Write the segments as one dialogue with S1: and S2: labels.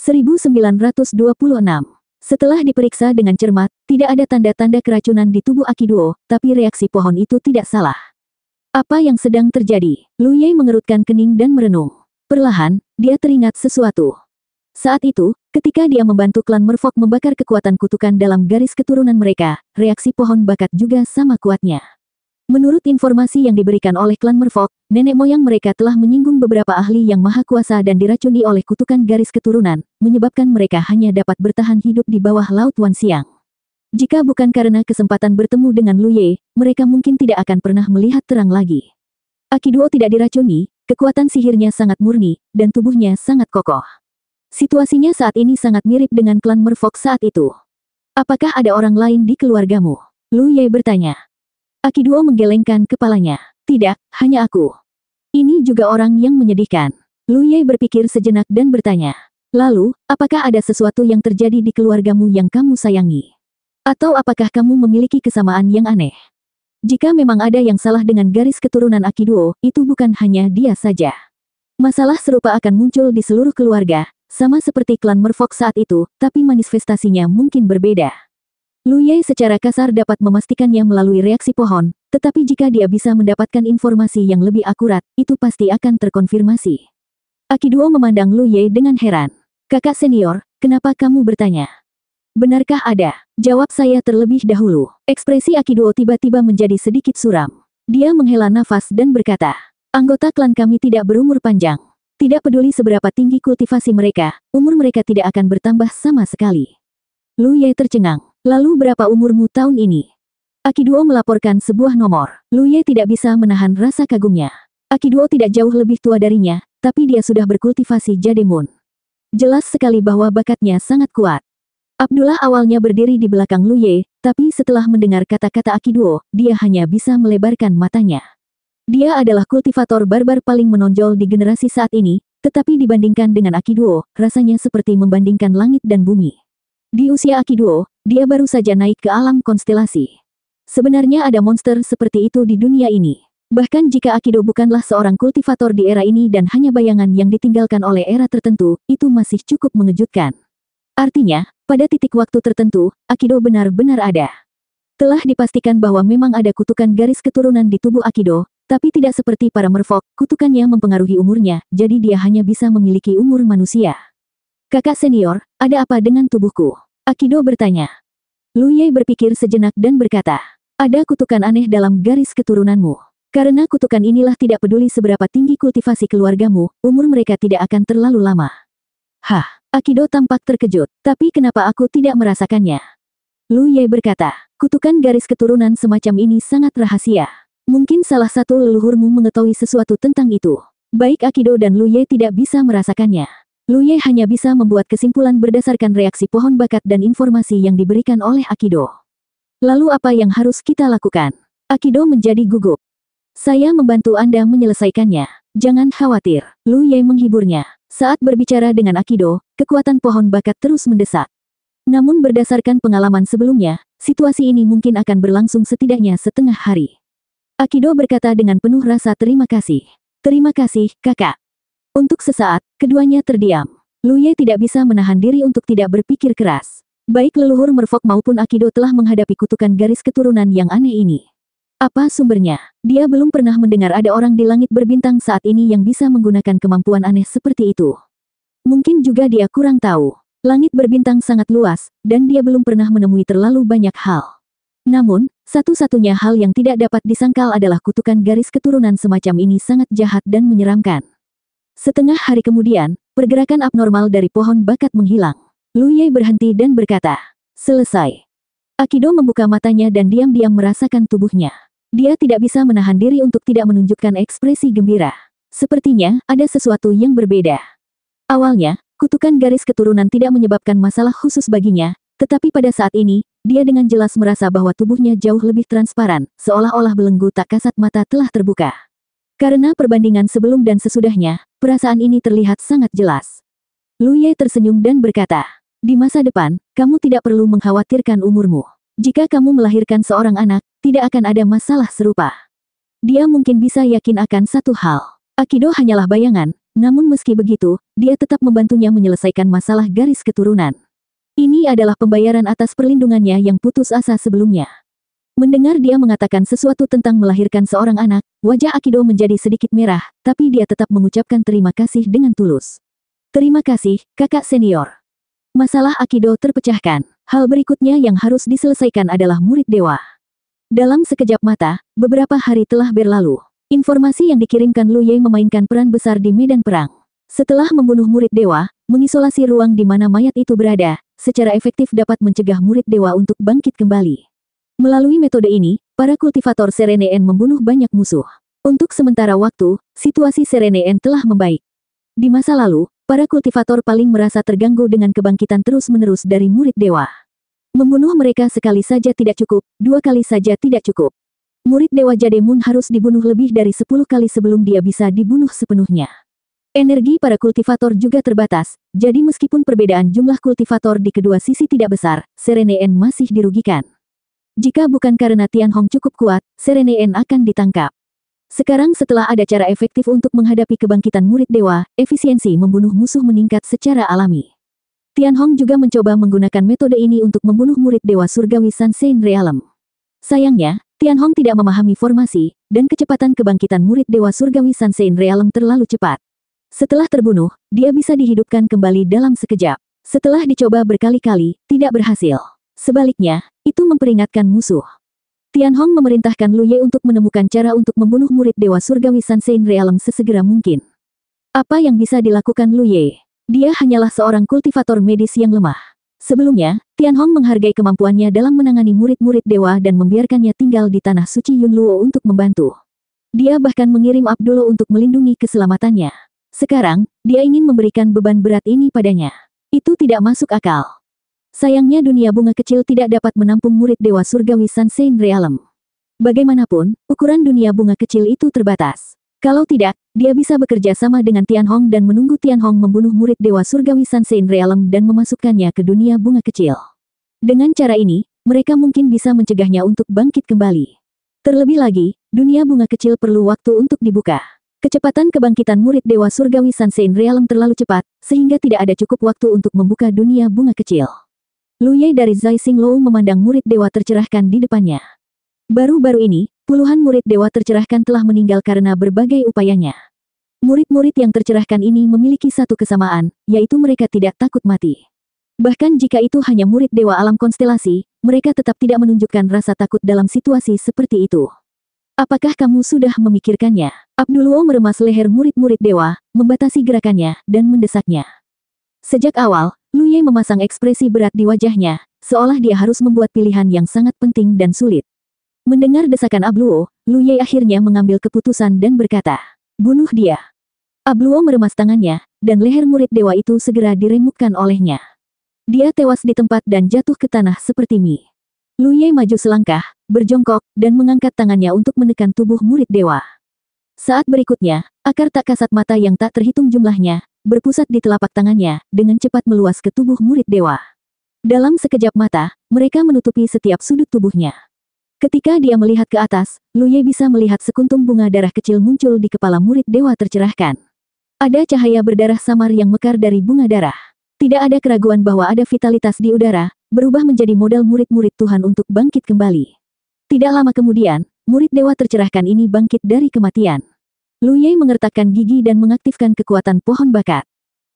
S1: 1926. Setelah diperiksa dengan cermat, tidak ada tanda-tanda keracunan di tubuh Akiduo, tapi reaksi pohon itu tidak salah. Apa yang sedang terjadi? Lu Ye mengerutkan kening dan merenung. Perlahan, dia teringat sesuatu. Saat itu, ketika dia membantu klan Merfolk membakar kekuatan kutukan dalam garis keturunan mereka, reaksi pohon bakat juga sama kuatnya. Menurut informasi yang diberikan oleh klan Merfolk, nenek moyang mereka telah menyinggung beberapa ahli yang maha kuasa dan diracuni oleh kutukan garis keturunan, menyebabkan mereka hanya dapat bertahan hidup di bawah Laut Wan Xiang. Jika bukan karena kesempatan bertemu dengan Lu Ye, mereka mungkin tidak akan pernah melihat terang lagi. Akiduo tidak diracuni, kekuatan sihirnya sangat murni, dan tubuhnya sangat kokoh. Situasinya saat ini sangat mirip dengan klan Merfolk saat itu. Apakah ada orang lain di keluargamu? Lu Ye bertanya. Akiduo menggelengkan kepalanya. Tidak, hanya aku. Ini juga orang yang menyedihkan. Lu Ye berpikir sejenak dan bertanya. Lalu, apakah ada sesuatu yang terjadi di keluargamu yang kamu sayangi? Atau apakah kamu memiliki kesamaan yang aneh? Jika memang ada yang salah dengan garis keturunan Akiduo, itu bukan hanya dia saja. Masalah serupa akan muncul di seluruh keluarga, sama seperti klan Merfolk saat itu, tapi manifestasinya mungkin berbeda. Lu Ye secara kasar dapat memastikannya melalui reaksi pohon, tetapi jika dia bisa mendapatkan informasi yang lebih akurat, itu pasti akan terkonfirmasi. Akiduo memandang Lu Ye dengan heran. Kakak senior, kenapa kamu bertanya? Benarkah ada? Jawab saya terlebih dahulu. Ekspresi Akiduo tiba-tiba menjadi sedikit suram. Dia menghela nafas dan berkata, anggota klan kami tidak berumur panjang. Tidak peduli seberapa tinggi kultivasi mereka, umur mereka tidak akan bertambah sama sekali. Lu Ye tercengang. Lalu berapa umurmu tahun ini? Akiduo melaporkan sebuah nomor. Lu Ye tidak bisa menahan rasa kagumnya. Akiduo tidak jauh lebih tua darinya, tapi dia sudah berkultivasi Jademun. Jelas sekali bahwa bakatnya sangat kuat. Abdullah awalnya berdiri di belakang Lu Ye, tapi setelah mendengar kata-kata Akiduo, dia hanya bisa melebarkan matanya. Dia adalah kultivator barbar paling menonjol di generasi saat ini, tetapi dibandingkan dengan Akiduo, rasanya seperti membandingkan langit dan bumi. Di usia Akiduo, dia baru saja naik ke alam konstelasi. Sebenarnya ada monster seperti itu di dunia ini. Bahkan jika Akiduo bukanlah seorang kultivator di era ini dan hanya bayangan yang ditinggalkan oleh era tertentu, itu masih cukup mengejutkan. Artinya, pada titik waktu tertentu, Akiduo benar-benar ada. Telah dipastikan bahwa memang ada kutukan garis keturunan di tubuh Akiduo, tapi tidak seperti para Merfolk, kutukannya mempengaruhi umurnya, jadi dia hanya bisa memiliki umur manusia. Kakak senior, ada apa dengan tubuhku? Akiduo bertanya. Lu Ye berpikir sejenak dan berkata, ada kutukan aneh dalam garis keturunanmu. Karena kutukan inilah tidak peduli seberapa tinggi kultivasi keluargamu, umur mereka tidak akan terlalu lama. Hah, Akiduo tampak terkejut, tapi kenapa aku tidak merasakannya? Lu Ye berkata, kutukan garis keturunan semacam ini sangat rahasia. Mungkin salah satu leluhurmu mengetahui sesuatu tentang itu. Baik Akiduo dan Lu Ye tidak bisa merasakannya. Lu Ye hanya bisa membuat kesimpulan berdasarkan reaksi pohon bakat dan informasi yang diberikan oleh Akiduo. Lalu apa yang harus kita lakukan? Akiduo menjadi gugup. Saya membantu Anda menyelesaikannya. Jangan khawatir. Lu Ye menghiburnya. Saat berbicara dengan Akiduo, kekuatan pohon bakat terus mendesak. Namun berdasarkan pengalaman sebelumnya, situasi ini mungkin akan berlangsung setidaknya setengah hari. Akiduo berkata dengan penuh rasa terima kasih. Terima kasih, kakak. Untuk sesaat, keduanya terdiam. Lu Ye tidak bisa menahan diri untuk tidak berpikir keras. Baik leluhur Merfolk maupun Akiduo telah menghadapi kutukan garis keturunan yang aneh ini. Apa sumbernya? Dia belum pernah mendengar ada orang di langit berbintang saat ini yang bisa menggunakan kemampuan aneh seperti itu. Mungkin juga dia kurang tahu. Langit berbintang sangat luas, dan dia belum pernah menemui terlalu banyak hal. Namun, satu-satunya hal yang tidak dapat disangkal adalah kutukan garis keturunan semacam ini sangat jahat dan menyeramkan. Setengah hari kemudian, pergerakan abnormal dari pohon bakat menghilang. Lu Ye berhenti dan berkata, selesai. Akiduo membuka matanya dan diam-diam merasakan tubuhnya. Dia tidak bisa menahan diri untuk tidak menunjukkan ekspresi gembira. Sepertinya, ada sesuatu yang berbeda. Awalnya, kutukan garis keturunan tidak menyebabkan masalah khusus baginya, tetapi pada saat ini, dia dengan jelas merasa bahwa tubuhnya jauh lebih transparan, seolah-olah belenggu tak kasat mata telah terbuka. Karena perbandingan sebelum dan sesudahnya, perasaan ini terlihat sangat jelas. Lu Ye tersenyum dan berkata, di masa depan, kamu tidak perlu mengkhawatirkan umurmu. Jika kamu melahirkan seorang anak, tidak akan ada masalah serupa. Dia mungkin bisa yakin akan satu hal. Akiduo hanyalah bayangan, namun meski begitu, dia tetap membantunya menyelesaikan masalah garis keturunan. Ini adalah pembayaran atas perlindungannya yang putus asa sebelumnya. Mendengar dia mengatakan sesuatu tentang melahirkan seorang anak, wajah Akido menjadi sedikit merah, tapi dia tetap mengucapkan terima kasih dengan tulus. Terima kasih, kakak senior. Masalah Akido terpecahkan. Hal berikutnya yang harus diselesaikan adalah murid dewa. Dalam sekejap mata, beberapa hari telah berlalu. Informasi yang dikirimkan Lu Ye memainkan peran besar di medan perang. Setelah membunuh murid dewa, mengisolasi ruang di mana mayat itu berada, secara efektif dapat mencegah murid dewa untuk bangkit kembali. Melalui metode ini, para kultivator Sereneen membunuh banyak musuh. Untuk sementara waktu, situasi Sereneen telah membaik. Di masa lalu, para kultivator paling merasa terganggu dengan kebangkitan terus-menerus dari murid dewa. Membunuh mereka sekali saja tidak cukup, 2 kali saja tidak cukup. Murid dewa Jademun harus dibunuh lebih dari 10 kali sebelum dia bisa dibunuh sepenuhnya. Energi para kultivator juga terbatas, jadi meskipun perbedaan jumlah kultivator di kedua sisi tidak besar, Sereneen masih dirugikan. Jika bukan karena Tianhong cukup kuat, Sereneen akan ditangkap. Sekarang setelah ada cara efektif untuk menghadapi kebangkitan murid dewa, efisiensi membunuh musuh meningkat secara alami. Tianhong juga mencoba menggunakan metode ini untuk membunuh murid dewa surgawi Sansein Realm. Sayangnya, Tianhong tidak memahami formasi, dan kecepatan kebangkitan murid dewa surgawi Sansein Realm terlalu cepat. Setelah terbunuh, dia bisa dihidupkan kembali dalam sekejap. Setelah dicoba berkali-kali, tidak berhasil. Sebaliknya, itu memperingatkan musuh. Tianhong memerintahkan Lu Ye untuk menemukan cara untuk membunuh murid dewa surgawi Sansein Realm sesegera mungkin. Apa yang bisa dilakukan Lu Ye? Dia hanyalah seorang kultivator medis yang lemah. Sebelumnya, Tianhong menghargai kemampuannya dalam menangani murid-murid dewa dan membiarkannya tinggal di tanah suci Yunluo untuk membantu. Dia bahkan mengirim Abdullah untuk melindungi keselamatannya. Sekarang, dia ingin memberikan beban berat ini padanya. Itu tidak masuk akal. Sayangnya dunia bunga kecil tidak dapat menampung murid dewa surgawi Sansein Realm. Bagaimanapun, ukuran dunia bunga kecil itu terbatas. Kalau tidak, dia bisa bekerja sama dengan Tianhong dan menunggu Tianhong membunuh murid dewa surgawi Sansein Realm dan memasukkannya ke dunia bunga kecil. Dengan cara ini, mereka mungkin bisa mencegahnya untuk bangkit kembali. Terlebih lagi, dunia bunga kecil perlu waktu untuk dibuka. Kecepatan kebangkitan murid dewa surgawi Sansein Realm terlalu cepat, sehingga tidak ada cukup waktu untuk membuka dunia bunga kecil. Lu Ye dari Zai Xinglou memandang murid dewa tercerahkan di depannya. Baru-baru ini, puluhan murid dewa tercerahkan telah meninggal karena berbagai upayanya. Murid-murid yang tercerahkan ini memiliki satu kesamaan, yaitu mereka tidak takut mati. Bahkan jika itu hanya murid dewa alam konstelasi, mereka tetap tidak menunjukkan rasa takut dalam situasi seperti itu. Apakah kamu sudah memikirkannya? Abdullah meremas leher murid-murid dewa, membatasi gerakannya, dan mendesaknya. Sejak awal, Lu Ye memasang ekspresi berat di wajahnya, seolah dia harus membuat pilihan yang sangat penting dan sulit. Mendengar desakan Abluo, Lu Ye akhirnya mengambil keputusan dan berkata, "Bunuh dia." Abluo meremas tangannya, dan leher murid dewa itu segera diremukkan olehnya. Dia tewas di tempat dan jatuh ke tanah seperti mie. Lu Ye maju selangkah, berjongkok, dan mengangkat tangannya untuk menekan tubuh murid dewa. Saat berikutnya, akar tak kasat mata yang tak terhitung jumlahnya, berpusat di telapak tangannya, dengan cepat meluas ke tubuh murid dewa. Dalam sekejap mata, mereka menutupi setiap sudut tubuhnya. Ketika dia melihat ke atas, Lu Ye bisa melihat sekuntum bunga darah kecil muncul di kepala murid dewa tercerahkan. Ada cahaya berdarah samar yang mekar dari bunga darah. Tidak ada keraguan bahwa ada vitalitas di udara, berubah menjadi modal murid-murid Tuhan untuk bangkit kembali. Tidak lama kemudian, murid dewa tercerahkan ini bangkit dari kematian. Lu Ye mengertakkan gigi dan mengaktifkan kekuatan pohon bakat.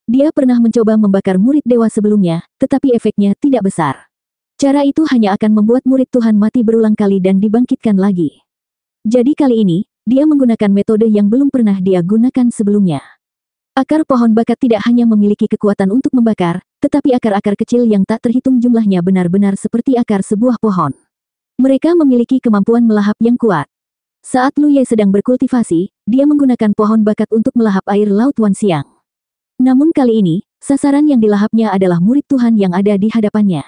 S1: Dia pernah mencoba membakar murid dewa sebelumnya, tetapi efeknya tidak besar. Cara itu hanya akan membuat murid Tuhan mati berulang kali dan dibangkitkan lagi. Jadi kali ini, dia menggunakan metode yang belum pernah dia gunakan sebelumnya. Akar pohon bakat tidak hanya memiliki kekuatan untuk membakar, tetapi akar-akar kecil yang tak terhitung jumlahnya benar-benar seperti akar sebuah pohon. Mereka memiliki kemampuan melahap yang kuat. Saat Lu Ye sedang berkultivasi, dia menggunakan pohon bakat untuk melahap air laut Wanxiang. Namun kali ini, sasaran yang dilahapnya adalah murid Tuhan yang ada di hadapannya.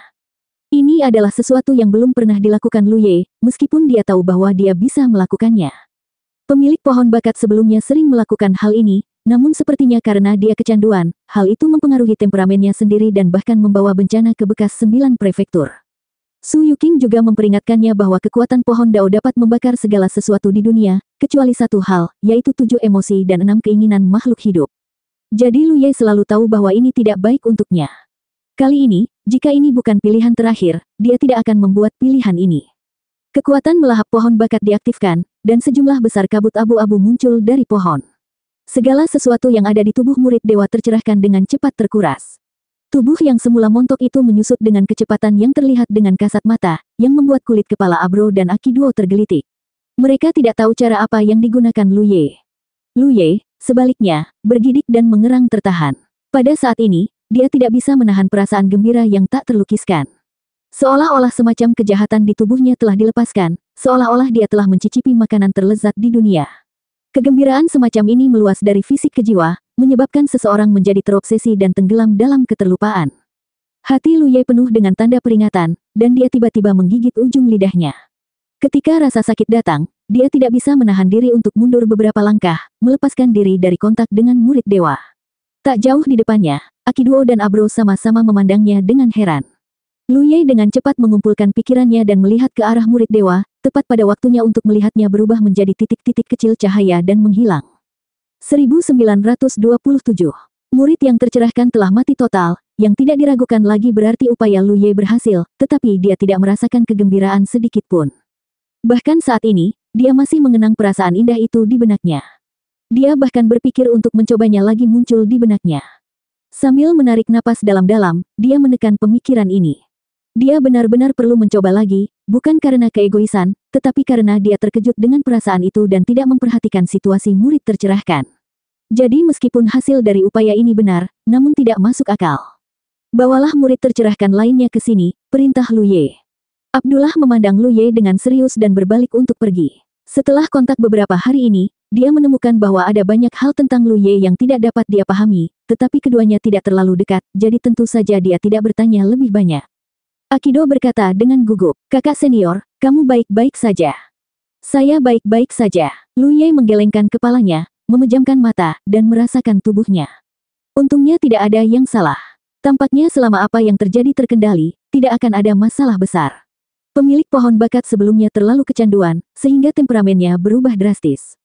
S1: Ini adalah sesuatu yang belum pernah dilakukan Lu Ye, meskipun dia tahu bahwa dia bisa melakukannya. Pemilik pohon bakat sebelumnya sering melakukan hal ini, namun sepertinya karena dia kecanduan, hal itu mempengaruhi temperamennya sendiri dan bahkan membawa bencana ke bekas 9 prefektur. Su Yuqing juga memperingatkannya bahwa kekuatan pohon Dao dapat membakar segala sesuatu di dunia, kecuali satu hal, yaitu 7 emosi dan 6 keinginan makhluk hidup. Jadi Lu Ye selalu tahu bahwa ini tidak baik untuknya. Kali ini, jika ini bukan pilihan terakhir, dia tidak akan membuat pilihan ini. Kekuatan melahap pohon bakat diaktifkan, dan sejumlah besar kabut abu-abu muncul dari pohon. Segala sesuatu yang ada di tubuh murid dewa tercerahkan dengan cepat terkuras. Tubuh yang semula montok itu menyusut dengan kecepatan yang terlihat dengan kasat mata, yang membuat kulit kepala Abro dan Aki Duo tergelitik. Mereka tidak tahu cara apa yang digunakan Lu Ye. Lu Ye, sebaliknya, bergidik dan mengerang tertahan. Pada saat ini, dia tidak bisa menahan perasaan gembira yang tak terlukiskan. Seolah-olah semacam kejahatan di tubuhnya telah dilepaskan, seolah-olah dia telah mencicipi makanan terlezat di dunia. Kegembiraan semacam ini meluas dari fisik ke jiwa, menyebabkan seseorang menjadi terobsesi dan tenggelam dalam keterlupaan. Hati Lu Ye penuh dengan tanda peringatan, dan dia tiba-tiba menggigit ujung lidahnya. Ketika rasa sakit datang, dia tidak bisa menahan diri untuk mundur beberapa langkah, melepaskan diri dari kontak dengan murid dewa. Tak jauh di depannya, Aki Duo dan Abro sama-sama memandangnya dengan heran. Lu Ye dengan cepat mengumpulkan pikirannya dan melihat ke arah murid dewa, tepat pada waktunya untuk melihatnya berubah menjadi titik-titik kecil cahaya dan menghilang. 1927. Murid yang tercerahkan telah mati total, yang tidak diragukan lagi berarti upaya Lu Ye berhasil, tetapi dia tidak merasakan kegembiraan sedikit pun. Bahkan saat ini, dia masih mengenang perasaan indah itu di benaknya. Dia bahkan berpikir untuk mencobanya lagi muncul di benaknya. Sambil menarik napas dalam-dalam, dia menekan pemikiran ini. Dia benar-benar perlu mencoba lagi, bukan karena keegoisan, tetapi karena dia terkejut dengan perasaan itu dan tidak memperhatikan situasi murid tercerahkan. Jadi meskipun hasil dari upaya ini benar, namun tidak masuk akal. Bawalah murid tercerahkan lainnya ke sini, perintah Lu Ye. Abdullah memandang Lu Ye dengan serius dan berbalik untuk pergi. Setelah kontak beberapa hari ini, dia menemukan bahwa ada banyak hal tentang Lu Ye yang tidak dapat dia pahami, tetapi keduanya tidak terlalu dekat, jadi tentu saja dia tidak bertanya lebih banyak. Akido berkata dengan gugup, "Kakak senior, kamu baik-baik saja." "Saya baik-baik saja." Lu Ye menggelengkan kepalanya, memejamkan mata, dan merasakan tubuhnya. Untungnya tidak ada yang salah. Tampaknya selama apa yang terjadi terkendali, tidak akan ada masalah besar. Pemilik pohon bakat sebelumnya terlalu kecanduan, sehingga temperamennya berubah drastis.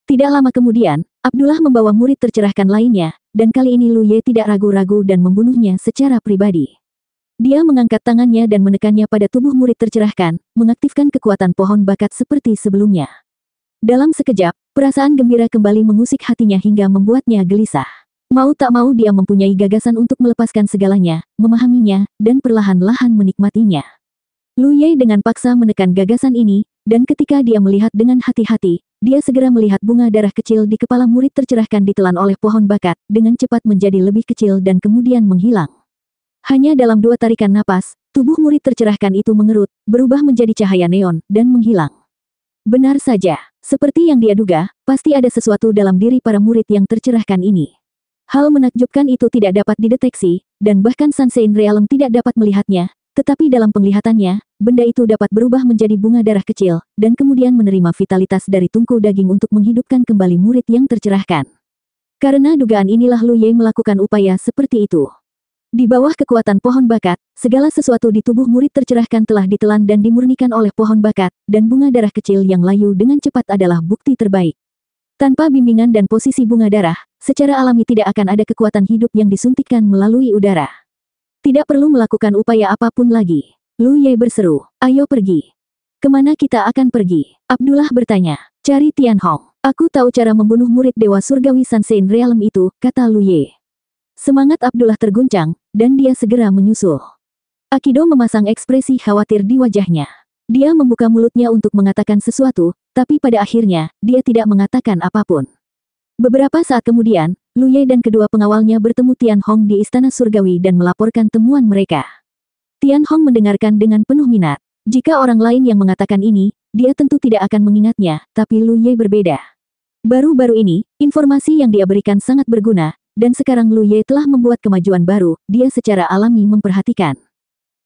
S1: Tidak lama kemudian, Abdullah membawa murid tercerahkan lainnya, dan kali ini Lu Ye tidak ragu-ragu dan membunuhnya secara pribadi. Dia mengangkat tangannya dan menekannya pada tubuh murid tercerahkan, mengaktifkan kekuatan pohon bakat seperti sebelumnya. Dalam sekejap, perasaan gembira kembali mengusik hatinya hingga membuatnya gelisah. Mau tak mau dia mempunyai gagasan untuk melepaskan segalanya, memahaminya, dan perlahan-lahan menikmatinya. Lu Ye dengan paksa menekan gagasan ini, dan ketika dia melihat dengan hati-hati, dia segera melihat bunga darah kecil di kepala murid tercerahkan ditelan oleh pohon bakat, dengan cepat menjadi lebih kecil dan kemudian menghilang. Hanya dalam 2 tarikan napas, tubuh murid tercerahkan itu mengerut, berubah menjadi cahaya neon, dan menghilang. Benar saja, seperti yang dia duga, pasti ada sesuatu dalam diri para murid yang tercerahkan ini. Hal menakjubkan itu tidak dapat dideteksi, dan bahkan Sunshine Realm tidak dapat melihatnya, tetapi dalam penglihatannya, benda itu dapat berubah menjadi bunga darah kecil, dan kemudian menerima vitalitas dari tungku daging untuk menghidupkan kembali murid yang tercerahkan. Karena dugaan inilah Lu Ye melakukan upaya seperti itu. Di bawah kekuatan pohon bakat, segala sesuatu di tubuh murid tercerahkan telah ditelan dan dimurnikan oleh pohon bakat, dan bunga darah kecil yang layu dengan cepat adalah bukti terbaik. Tanpa bimbingan dan posisi bunga darah, secara alami tidak akan ada kekuatan hidup yang disuntikkan melalui udara. Tidak perlu melakukan upaya apapun lagi. Lu Ye berseru, "Ayo pergi." "Kemana kita akan pergi?" Abdullah bertanya. "Cari Tianhong. Aku tahu cara membunuh murid Dewa Surgawi Sunshine Realm itu," kata Lu Ye. Semangat Abdullah terguncang, dan dia segera menyusul. Akido memasang ekspresi khawatir di wajahnya. Dia membuka mulutnya untuk mengatakan sesuatu, tapi pada akhirnya, dia tidak mengatakan apapun. Beberapa saat kemudian, Lu Ye dan kedua pengawalnya bertemu Tianhong di Istana Surgawi dan melaporkan temuan mereka. Tianhong mendengarkan dengan penuh minat. Jika orang lain yang mengatakan ini, dia tentu tidak akan mengingatnya, tapi Lu Ye berbeda. Baru-baru ini, informasi yang dia berikan sangat berguna, dan sekarang Lu Ye telah membuat kemajuan baru, dia secara alami memperhatikan.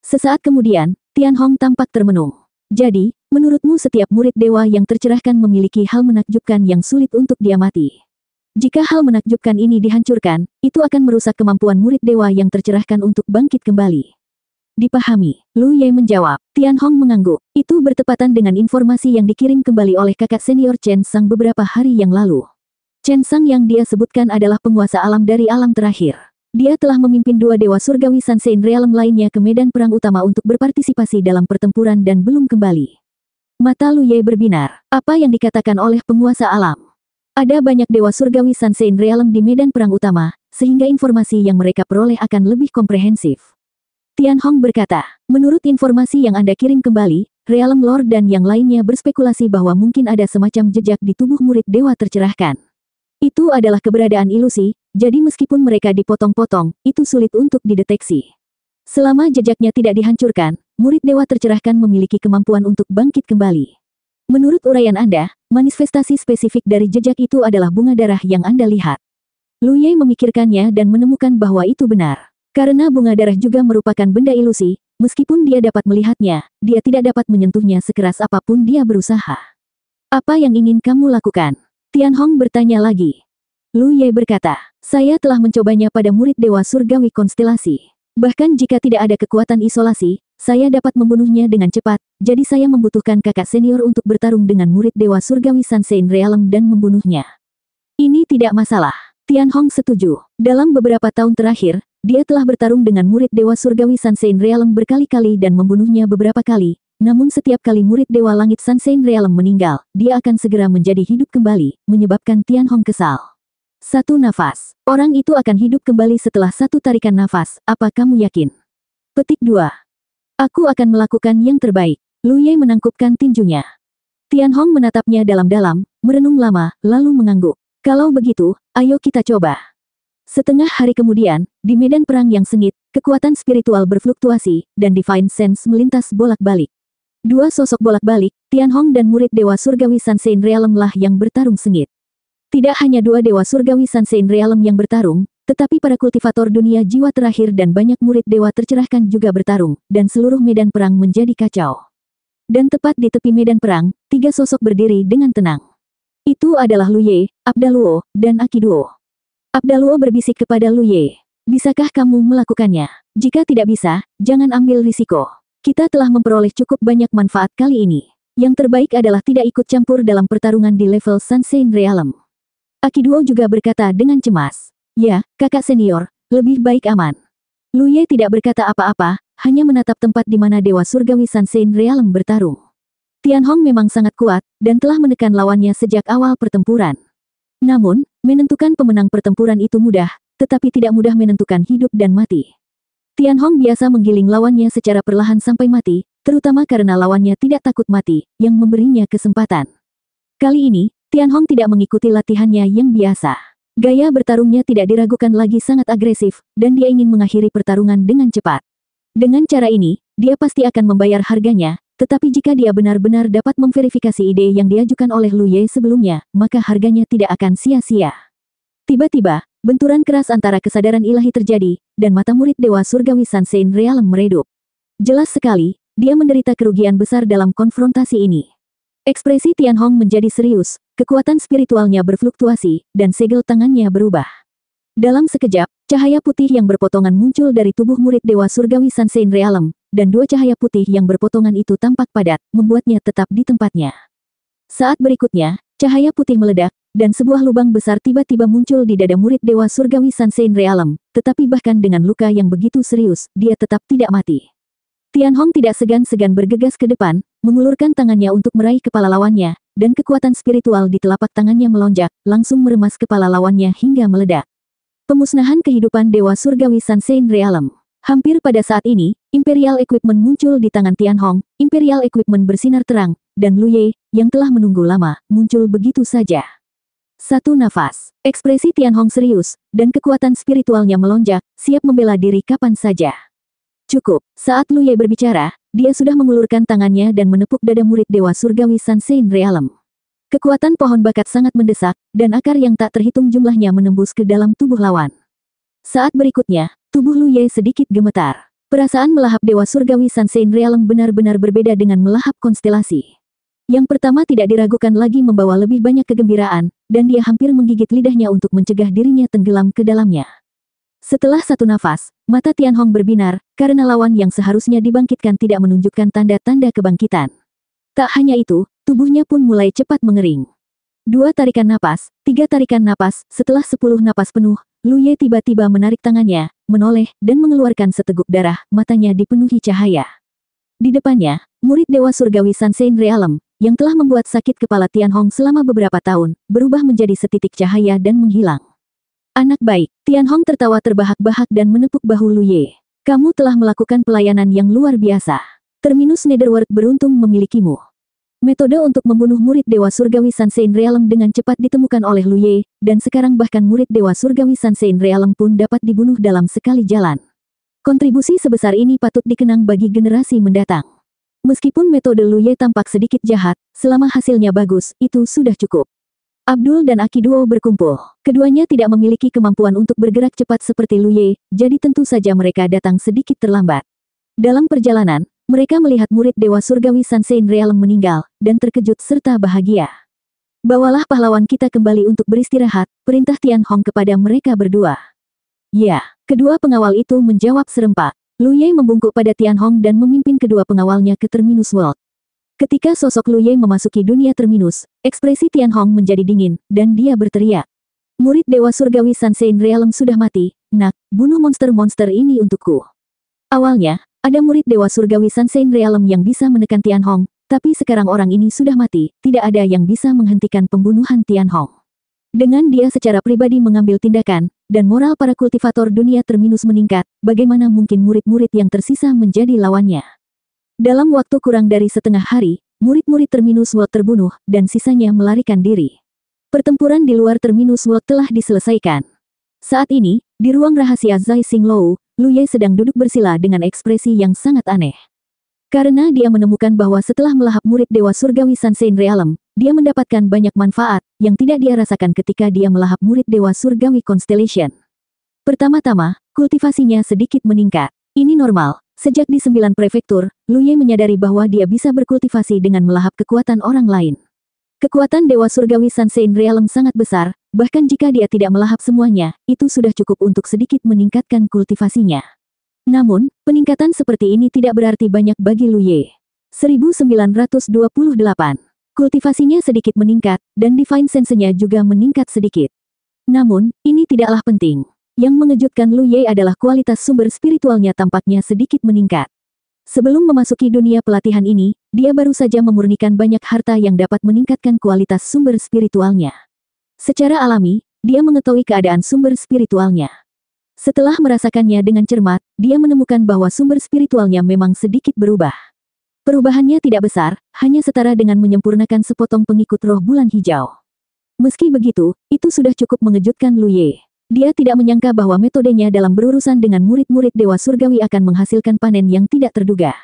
S1: Sesaat kemudian, Tianhong tampak termenung. "Jadi, menurutmu setiap murid dewa yang tercerahkan memiliki hal menakjubkan yang sulit untuk diamati. Jika hal menakjubkan ini dihancurkan, itu akan merusak kemampuan murid dewa yang tercerahkan untuk bangkit kembali." "Dipahami," Lu Ye menjawab. Tianhong mengangguk. Itu bertepatan dengan informasi yang dikirim kembali oleh kakak senior Chen Sang beberapa hari yang lalu. Chen Sang yang dia sebutkan adalah penguasa alam dari alam terakhir. Dia telah memimpin dua dewa surgawi Sunshine Realm lainnya ke medan perang utama untuk berpartisipasi dalam pertempuran dan belum kembali. Mata Lu Ye berbinar. Apa yang dikatakan oleh penguasa alam? Ada banyak dewa surgawi Sunshine Realm di medan perang utama, sehingga informasi yang mereka peroleh akan lebih komprehensif. Tian Hong berkata, menurut informasi yang Anda kirim kembali, Realm Lord dan yang lainnya berspekulasi bahwa mungkin ada semacam jejak di tubuh murid dewa tercerahkan. Itu adalah keberadaan ilusi, jadi meskipun mereka dipotong-potong, itu sulit untuk dideteksi. Selama jejaknya tidak dihancurkan, murid dewa tercerahkan memiliki kemampuan untuk bangkit kembali. Menurut uraian Anda, manifestasi spesifik dari jejak itu adalah bunga darah yang Anda lihat. Lu Ye memikirkannya dan menemukan bahwa itu benar. Karena bunga darah juga merupakan benda ilusi, meskipun dia dapat melihatnya, dia tidak dapat menyentuhnya sekeras apapun dia berusaha. Apa yang ingin kamu lakukan? Tian Hong bertanya lagi. Lu Ye berkata, saya telah mencobanya pada murid dewa surgawi konstelasi. Bahkan jika tidak ada kekuatan isolasi, saya dapat membunuhnya dengan cepat, jadi saya membutuhkan kakak senior untuk bertarung dengan murid dewa surgawi Sunshine Realm dan membunuhnya. Ini tidak masalah. Tian Hong setuju. Dalam beberapa tahun terakhir, dia telah bertarung dengan murid dewa surgawi Sunshine Realm berkali-kali dan membunuhnya beberapa kali. Namun setiap kali murid Dewa Langit Sunshine Realm meninggal, dia akan segera menjadi hidup kembali, menyebabkan Tian Hong kesal. Satu nafas. Orang itu akan hidup kembali setelah satu tarikan nafas, apa kamu yakin? Petik 2. Aku akan melakukan yang terbaik. Lu Ye menangkupkan tinjunya. Tian Hong menatapnya dalam-dalam, merenung lama, lalu mengangguk. Kalau begitu, ayo kita coba. Setengah hari kemudian, di medan perang yang sengit, kekuatan spiritual berfluktuasi, dan Divine Sense melintas bolak-balik. Dua sosok bolak-balik, Tian Hong dan murid Dewa Surgawi Sunshine Realm lah yang bertarung sengit. Tidak hanya dua Dewa Surgawi Sunshine Realm yang bertarung, tetapi para kultivator dunia jiwa terakhir dan banyak murid dewa tercerahkan juga bertarung, dan seluruh medan perang menjadi kacau. Dan tepat di tepi medan perang, tiga sosok berdiri dengan tenang. Itu adalah Lu Ye, Abdaluo, dan Akiduo. Abdaluo berbisik kepada Lu Ye. Bisakah kamu melakukannya? Jika tidak bisa, jangan ambil risiko. Kita telah memperoleh cukup banyak manfaat kali ini. Yang terbaik adalah tidak ikut campur dalam pertarungan di level Sunshine Realm. Akiduo juga berkata dengan cemas. Ya, kakak senior, lebih baik aman. Lu Ye tidak berkata apa-apa, hanya menatap tempat di mana Dewa Surgawi Sunshine Realm bertarung. Tian Hong memang sangat kuat, dan telah menekan lawannya sejak awal pertempuran. Namun, menentukan pemenang pertempuran itu mudah, tetapi tidak mudah menentukan hidup dan mati. Tian Hong biasa menggiling lawannya secara perlahan sampai mati, terutama karena lawannya tidak takut mati, yang memberinya kesempatan. Kali ini, Tian Hong tidak mengikuti latihannya yang biasa. Gaya bertarungnya tidak diragukan lagi sangat agresif, dan dia ingin mengakhiri pertarungan dengan cepat. Dengan cara ini, dia pasti akan membayar harganya, tetapi jika dia benar-benar dapat memverifikasi ide yang diajukan oleh Lu Ye sebelumnya, maka harganya tidak akan sia-sia. Tiba-tiba, benturan keras antara kesadaran ilahi terjadi, dan mata murid Dewa Surgawi Sunshine Realm meredup. Jelas sekali, dia menderita kerugian besar dalam konfrontasi ini. Ekspresi Tian Hong menjadi serius, kekuatan spiritualnya berfluktuasi, dan segel tangannya berubah. Dalam sekejap, cahaya putih yang berpotongan muncul dari tubuh murid Dewa Surgawi Sunshine Realm, dan dua cahaya putih yang berpotongan itu tampak padat, membuatnya tetap di tempatnya. Saat berikutnya, cahaya putih meledak, dan sebuah lubang besar tiba-tiba muncul di dada murid Dewa Surgawi Sunshine Realm, tetapi bahkan dengan luka yang begitu serius, dia tetap tidak mati. Tian Hong tidak segan-segan bergegas ke depan, mengulurkan tangannya untuk meraih kepala lawannya, dan kekuatan spiritual di telapak tangannya melonjak, langsung meremas kepala lawannya hingga meledak. Pemusnahan kehidupan Dewa Surgawi Sunshine Realm. Hampir pada saat ini, Imperial Equipment muncul di tangan Tian Hong, Imperial Equipment bersinar terang, dan Lu Ye, yang telah menunggu lama, muncul begitu saja. Satu nafas. Ekspresi Tian Hong serius, dan kekuatan spiritualnya melonjak, siap membela diri kapan saja. Cukup. Saat Lu Ye berbicara, dia sudah mengulurkan tangannya dan menepuk dada murid Dewa Surgawi Sunshine Realm. Kekuatan pohon bakat sangat mendesak, dan akar yang tak terhitung jumlahnya menembus ke dalam tubuh lawan. Saat berikutnya, tubuh Lu Ye sedikit gemetar. Perasaan melahap Dewa Surgawi Sunshine Realm benar-benar berbeda dengan melahap konstelasi. Yang pertama tidak diragukan lagi membawa lebih banyak kegembiraan, dan dia hampir menggigit lidahnya untuk mencegah dirinya tenggelam ke dalamnya. Setelah satu nafas, mata Tian Hong berbinar, karena lawan yang seharusnya dibangkitkan tidak menunjukkan tanda-tanda kebangkitan. Tak hanya itu, tubuhnya pun mulai cepat mengering. 2 tarikan napas, 3 tarikan napas, setelah 10 napas penuh, Lu Ye tiba-tiba menarik tangannya, menoleh, dan mengeluarkan seteguk darah, matanya dipenuhi cahaya. Di depannya, murid Dewa Surgawi Sansein Realm, yang telah membuat sakit kepala Tianhong selama beberapa tahun, berubah menjadi setitik cahaya dan menghilang. Anak baik, Tianhong tertawa terbahak-bahak dan menepuk bahu Lu Ye. Kamu telah melakukan pelayanan yang luar biasa. Terminus Netherworld beruntung memilikimu. Metode untuk membunuh murid Dewa Surgawi Sansein Realm dengan cepat ditemukan oleh Lu Ye, dan sekarang bahkan murid Dewa Surgawi Sansein Realm pun dapat dibunuh dalam sekali jalan. Kontribusi sebesar ini patut dikenang bagi generasi mendatang. Meskipun metode Lu Ye tampak sedikit jahat, selama hasilnya bagus, itu sudah cukup. Abdul dan Aki Duo berkumpul. Keduanya tidak memiliki kemampuan untuk bergerak cepat seperti Lu Ye, jadi tentu saja mereka datang sedikit terlambat. Dalam perjalanan, mereka melihat murid Dewa Surgawi Sansein Realm meninggal, dan terkejut serta bahagia. Bawalah pahlawan kita kembali untuk beristirahat, perintah Tianhong kepada mereka berdua. Ya, kedua pengawal itu menjawab serempak. Lu Ye membungkuk pada Tianhong dan memimpin kedua pengawalnya ke Terminus World. Ketika sosok Lu Ye memasuki dunia Terminus, ekspresi Tianhong menjadi dingin, dan dia berteriak. Murid Dewa Surgawi Sansein Realm sudah mati, nak, bunuh monster-monster ini untukku. Awalnya, ada murid Dewa Surgawi Sansein Realm yang bisa menekan Tianhong, tapi sekarang orang ini sudah mati, tidak ada yang bisa menghentikan pembunuhan Tianhong. Dengan dia secara pribadi mengambil tindakan, dan moral para kultivator dunia Terminus meningkat, bagaimana mungkin murid-murid yang tersisa menjadi lawannya? Dalam waktu kurang dari setengah hari, murid-murid Terminus World terbunuh, dan sisanya melarikan diri. Pertempuran di luar Terminus World telah diselesaikan. Saat ini, di ruang rahasia Zai Xinglou, Lu Ye sedang duduk bersila dengan ekspresi yang sangat aneh. Karena dia menemukan bahwa setelah melahap murid Dewa Surgawi Sansein Realm, dia mendapatkan banyak manfaat, yang tidak dia rasakan ketika dia melahap murid Dewa Surgawi Constellation. Pertama-tama, kultivasinya sedikit meningkat. Ini normal, sejak di 9 prefektur, Lu Ye menyadari bahwa dia bisa berkultivasi dengan melahap kekuatan orang lain. Kekuatan Dewa Surgawi Sansein Realm sangat besar, bahkan jika dia tidak melahap semuanya, itu sudah cukup untuk sedikit meningkatkan kultivasinya. Namun, peningkatan seperti ini tidak berarti banyak bagi Lu Ye. 1928. Kultivasinya sedikit meningkat, dan Divine Sense-nya juga meningkat sedikit. Namun, ini tidaklah penting. Yang mengejutkan Lu Ye adalah kualitas sumber spiritualnya tampaknya sedikit meningkat. Sebelum memasuki dunia pelatihan ini, dia baru saja memurnikan banyak harta yang dapat meningkatkan kualitas sumber spiritualnya. Secara alami, dia mengetahui keadaan sumber spiritualnya. Setelah merasakannya dengan cermat, dia menemukan bahwa sumber spiritualnya memang sedikit berubah. Perubahannya tidak besar, hanya setara dengan menyempurnakan sepotong pengikut roh bulan hijau. Meski begitu, itu sudah cukup mengejutkan Lu Ye. Dia tidak menyangka bahwa metodenya dalam berurusan dengan murid-murid Dewa Surgawi akan menghasilkan panen yang tidak terduga.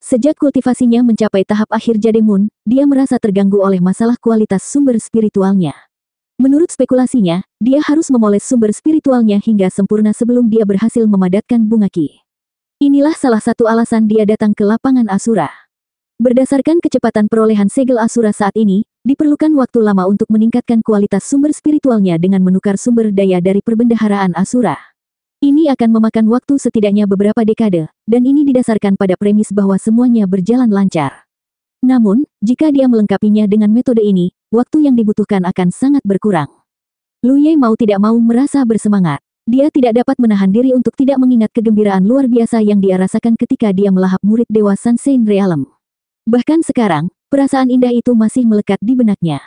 S1: Sejak kultivasinya mencapai tahap akhir Jademun, dia merasa terganggu oleh masalah kualitas sumber spiritualnya. Menurut spekulasinya, dia harus memoles sumber spiritualnya hingga sempurna sebelum dia berhasil memadatkan bunga Qi. Inilah salah satu alasan dia datang ke lapangan Asura. Berdasarkan kecepatan perolehan segel Asura saat ini, diperlukan waktu lama untuk meningkatkan kualitas sumber spiritualnya dengan menukar sumber daya dari perbendaharaan Asura. Ini akan memakan waktu setidaknya beberapa dekade, dan ini didasarkan pada premis bahwa semuanya berjalan lancar. Namun, jika dia melengkapinya dengan metode ini, waktu yang dibutuhkan akan sangat berkurang. Lu Ye mau tidak mau merasa bersemangat. Dia tidak dapat menahan diri untuk tidak mengingat kegembiraan luar biasa yang dia rasakan ketika dia melahap murid Dewa Sansein Realm. Bahkan sekarang, perasaan indah itu masih melekat di benaknya.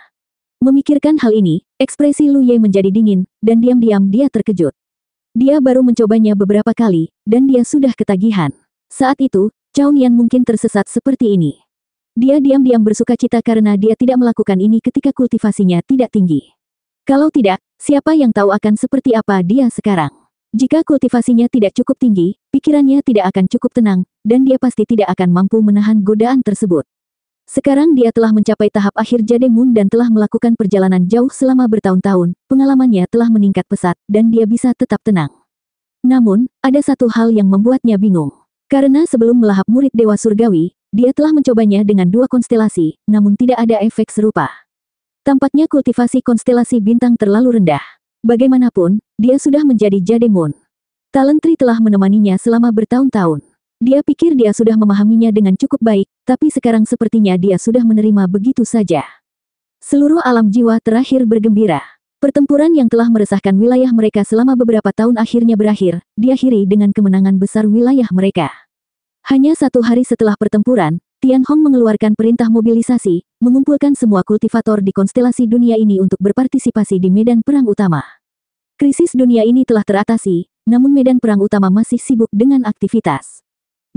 S1: Memikirkan hal ini, ekspresi Lu Ye menjadi dingin, dan diam-diam dia terkejut. Dia baru mencobanya beberapa kali, dan dia sudah ketagihan. Saat itu, Cao Nian mungkin tersesat seperti ini. Dia diam-diam bersukacita karena dia tidak melakukan ini ketika kultivasinya tidak tinggi. Kalau tidak, siapa yang tahu akan seperti apa dia sekarang. Jika kultivasinya tidak cukup tinggi, pikirannya tidak akan cukup tenang, dan dia pasti tidak akan mampu menahan godaan tersebut. Sekarang dia telah mencapai tahap akhir Jademun dan telah melakukan perjalanan jauh selama bertahun-tahun, pengalamannya telah meningkat pesat, dan dia bisa tetap tenang. Namun, ada satu hal yang membuatnya bingung. Karena sebelum melahap murid Dewa Surgawi, dia telah mencobanya dengan 2 konstelasi, namun tidak ada efek serupa. Tampaknya kultivasi konstelasi bintang terlalu rendah. Bagaimanapun, dia sudah menjadi Jademun. Talentri telah menemaninya selama bertahun-tahun. Dia pikir dia sudah memahaminya dengan cukup baik, tapi sekarang sepertinya dia sudah menerima begitu saja. Seluruh alam jiwa terakhir bergembira. Pertempuran yang telah meresahkan wilayah mereka selama beberapa tahun akhirnya berakhir, diakhiri dengan kemenangan besar wilayah mereka. Hanya 1 hari setelah pertempuran, Tianhong mengeluarkan perintah mobilisasi, mengumpulkan semua kultivator di konstelasi dunia ini untuk berpartisipasi di medan perang utama. Krisis dunia ini telah teratasi, namun medan perang utama masih sibuk dengan aktivitas.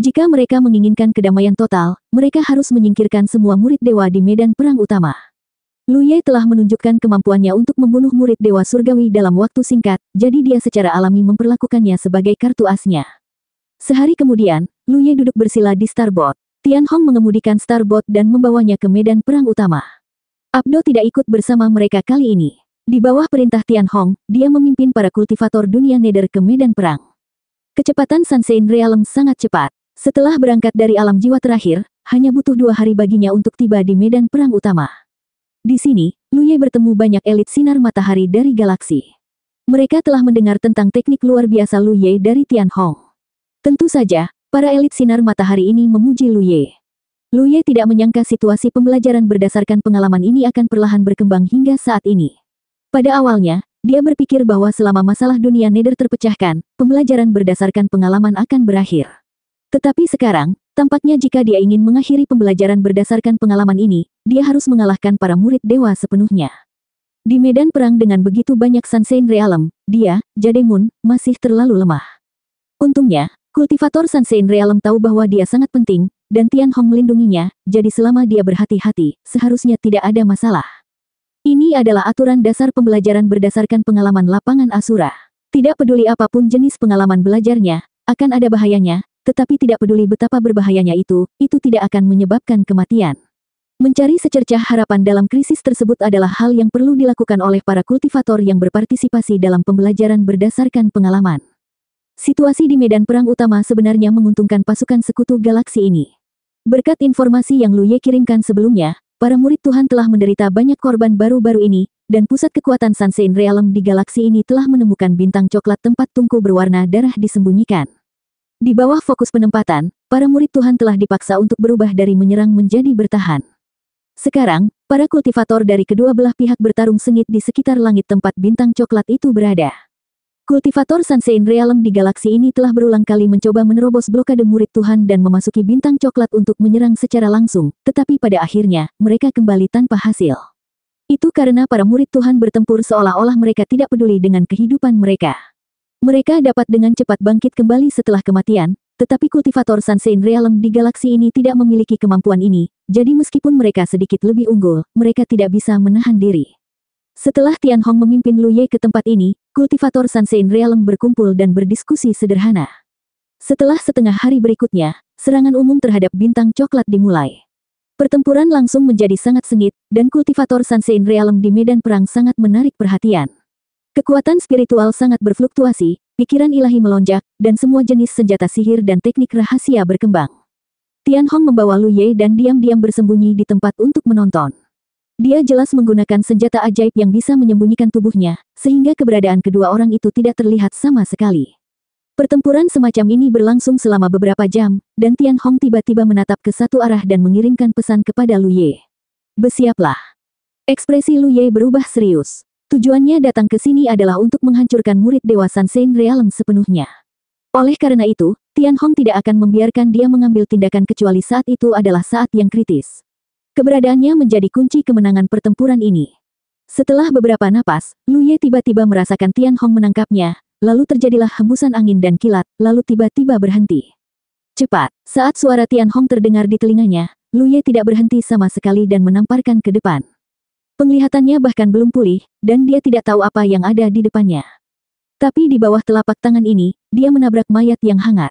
S1: Jika mereka menginginkan kedamaian total, mereka harus menyingkirkan semua murid dewa di medan perang utama. Lu Ye telah menunjukkan kemampuannya untuk membunuh murid dewa surgawi dalam waktu singkat, jadi dia secara alami memperlakukannya sebagai kartu asnya. Sehari kemudian, Lu Ye duduk bersila di Starbot. Tianhong mengemudikan Starbot dan membawanya ke medan perang utama. Abdo tidak ikut bersama mereka kali ini. Di bawah perintah Tianhong, dia memimpin para kultivator dunia Nether ke medan perang. Kecepatan Sunshine Realm sangat cepat. Setelah berangkat dari alam jiwa terakhir, hanya butuh 2 hari baginya untuk tiba di medan perang utama. Di sini, Lu Ye bertemu banyak elit sinar matahari dari galaksi. Mereka telah mendengar tentang teknik luar biasa Lu Ye dari Tianhong. Tentu saja, para elit sinar matahari ini memuji Lu Ye. Lu Ye tidak menyangka situasi pembelajaran berdasarkan pengalaman ini akan perlahan berkembang hingga saat ini. Pada awalnya, dia berpikir bahwa selama masalah dunia Nether terpecahkan, pembelajaran berdasarkan pengalaman akan berakhir. Tetapi sekarang, tampaknya jika dia ingin mengakhiri pembelajaran berdasarkan pengalaman ini, dia harus mengalahkan para murid dewa sepenuhnya. Di medan perang dengan begitu banyak Sunshine Realm, dia, Jademun, masih terlalu lemah. Untungnya, kultivator Sunshine Realm tahu bahwa dia sangat penting, dan Tianhong melindunginya, jadi selama dia berhati-hati, seharusnya tidak ada masalah. Ini adalah aturan dasar pembelajaran berdasarkan pengalaman lapangan Asura. Tidak peduli apapun jenis pengalaman belajarnya, akan ada bahayanya, tetapi tidak peduli betapa berbahayanya itu tidak akan menyebabkan kematian. Mencari secercah harapan dalam krisis tersebut adalah hal yang perlu dilakukan oleh para kultivator yang berpartisipasi dalam pembelajaran berdasarkan pengalaman. Situasi di medan perang utama sebenarnya menguntungkan pasukan sekutu galaksi ini. Berkat informasi yang Lu Ye kirimkan sebelumnya, para murid Tuhan telah menderita banyak korban baru-baru ini, dan pusat kekuatan Sunshine Realm di galaksi ini telah menemukan bintang coklat tempat tungku berwarna darah disembunyikan. Di bawah fokus penempatan, para murid Tuhan telah dipaksa untuk berubah dari menyerang menjadi bertahan. Sekarang, para kultivator dari kedua belah pihak bertarung sengit di sekitar langit tempat bintang coklat itu berada. Kultivator Sunshine Realm di galaksi ini telah berulang kali mencoba menerobos blokade murid Tuhan dan memasuki bintang coklat untuk menyerang secara langsung, tetapi pada akhirnya, mereka kembali tanpa hasil. Itu karena para murid Tuhan bertempur seolah-olah mereka tidak peduli dengan kehidupan mereka. Mereka dapat dengan cepat bangkit kembali setelah kematian, tetapi kultivator Sunshine Realm di galaksi ini tidak memiliki kemampuan ini, jadi meskipun mereka sedikit lebih unggul, mereka tidak bisa menahan diri. Setelah Tianhong memimpin Lu Ye ke tempat ini, kultivator Sunshine Realm berkumpul dan berdiskusi sederhana. Setelah setengah hari berikutnya, serangan umum terhadap bintang coklat dimulai. Pertempuran langsung menjadi sangat sengit, dan kultivator Sunshine Realm di medan perang sangat menarik perhatian. Kekuatan spiritual sangat berfluktuasi, pikiran ilahi melonjak, dan semua jenis senjata sihir dan teknik rahasia berkembang. Tianhong membawa Lu Ye dan diam-diam bersembunyi di tempat untuk menonton. Dia jelas menggunakan senjata ajaib yang bisa menyembunyikan tubuhnya, sehingga keberadaan kedua orang itu tidak terlihat sama sekali. Pertempuran semacam ini berlangsung selama beberapa jam, dan Tianhong tiba-tiba menatap ke satu arah dan mengirimkan pesan kepada Lu Ye. Bersiaplah. Ekspresi Lu Ye berubah serius. Tujuannya datang ke sini adalah untuk menghancurkan murid Dewa Sunshine Realm sepenuhnya. Oleh karena itu, Tianhong tidak akan membiarkan dia mengambil tindakan kecuali saat itu adalah saat yang kritis. Keberadaannya menjadi kunci kemenangan pertempuran ini. Setelah beberapa napas, Lu Ye tiba-tiba merasakan Tianhong menangkapnya, lalu terjadilah hembusan angin dan kilat, lalu tiba-tiba berhenti. Cepat, saat suara Tianhong terdengar di telinganya, Lu Ye tidak berhenti sama sekali dan menamparkan ke depan. Penglihatannya bahkan belum pulih, dan dia tidak tahu apa yang ada di depannya. Tapi di bawah telapak tangan ini, dia menabrak mayat yang hangat.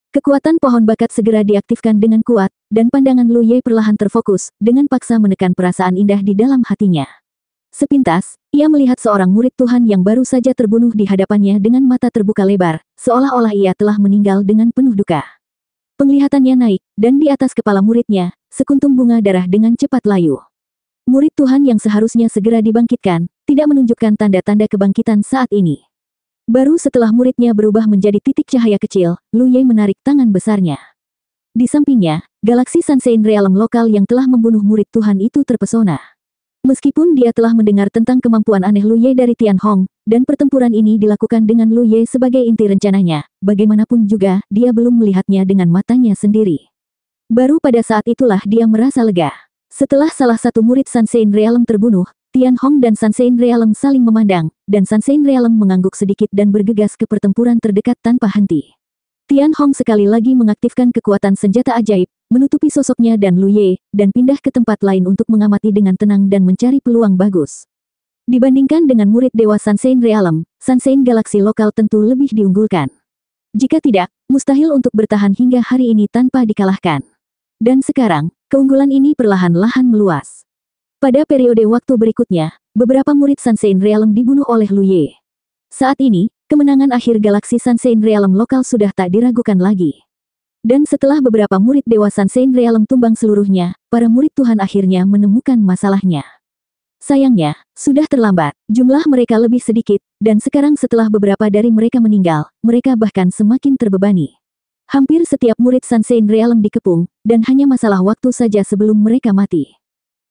S1: Kekuatan pohon bakat segera diaktifkan dengan kuat, dan pandangan Lu Ye perlahan terfokus, dengan paksa menekan perasaan indah di dalam hatinya. Sepintas, ia melihat seorang murid Tuhan yang baru saja terbunuh di hadapannya dengan mata terbuka lebar, seolah-olah ia telah meninggal dengan penuh duka. Penglihatannya naik, dan di atas kepala muridnya, sekuntum bunga darah dengan cepat layu. Murid Tuhan yang seharusnya segera dibangkitkan, tidak menunjukkan tanda-tanda kebangkitan saat ini. Baru setelah muridnya berubah menjadi titik cahaya kecil, Lu Ye menarik tangan besarnya. Di sampingnya, galaksi Sunshine Realm lokal yang telah membunuh murid Tuhan itu terpesona. Meskipun dia telah mendengar tentang kemampuan aneh Lu Ye dari Tian Hong, dan pertempuran ini dilakukan dengan Lu Ye sebagai inti rencananya, bagaimanapun juga, dia belum melihatnya dengan matanya sendiri. Baru pada saat itulah dia merasa lega. Setelah salah satu murid Sansein Realm terbunuh, Tian Hong dan Sansein Realm saling memandang, dan Sansein Realm mengangguk sedikit dan bergegas ke pertempuran terdekat tanpa henti. Tian Hong sekali lagi mengaktifkan kekuatan senjata ajaib, menutupi sosoknya dan Lu Ye, dan pindah ke tempat lain untuk mengamati dengan tenang dan mencari peluang bagus. Dibandingkan dengan murid Dewa Sansein Realm, Sansein Galaksi lokal tentu lebih diunggulkan. Jika tidak, mustahil untuk bertahan hingga hari ini tanpa dikalahkan. Dan sekarang, keunggulan ini perlahan-lahan meluas. Pada periode waktu berikutnya, beberapa murid Sansein Realm dibunuh oleh Lu Ye. Saat ini, kemenangan akhir galaksi Sansein Realm lokal sudah tak diragukan lagi. Dan setelah beberapa murid Dewa Sansein Realm tumbang seluruhnya, para murid Tuhan akhirnya menemukan masalahnya. Sayangnya, sudah terlambat, jumlah mereka lebih sedikit, dan sekarang setelah beberapa dari mereka meninggal, mereka bahkan semakin terbebani. Hampir setiap murid Sansein Realm dikepung, dan hanya masalah waktu saja sebelum mereka mati.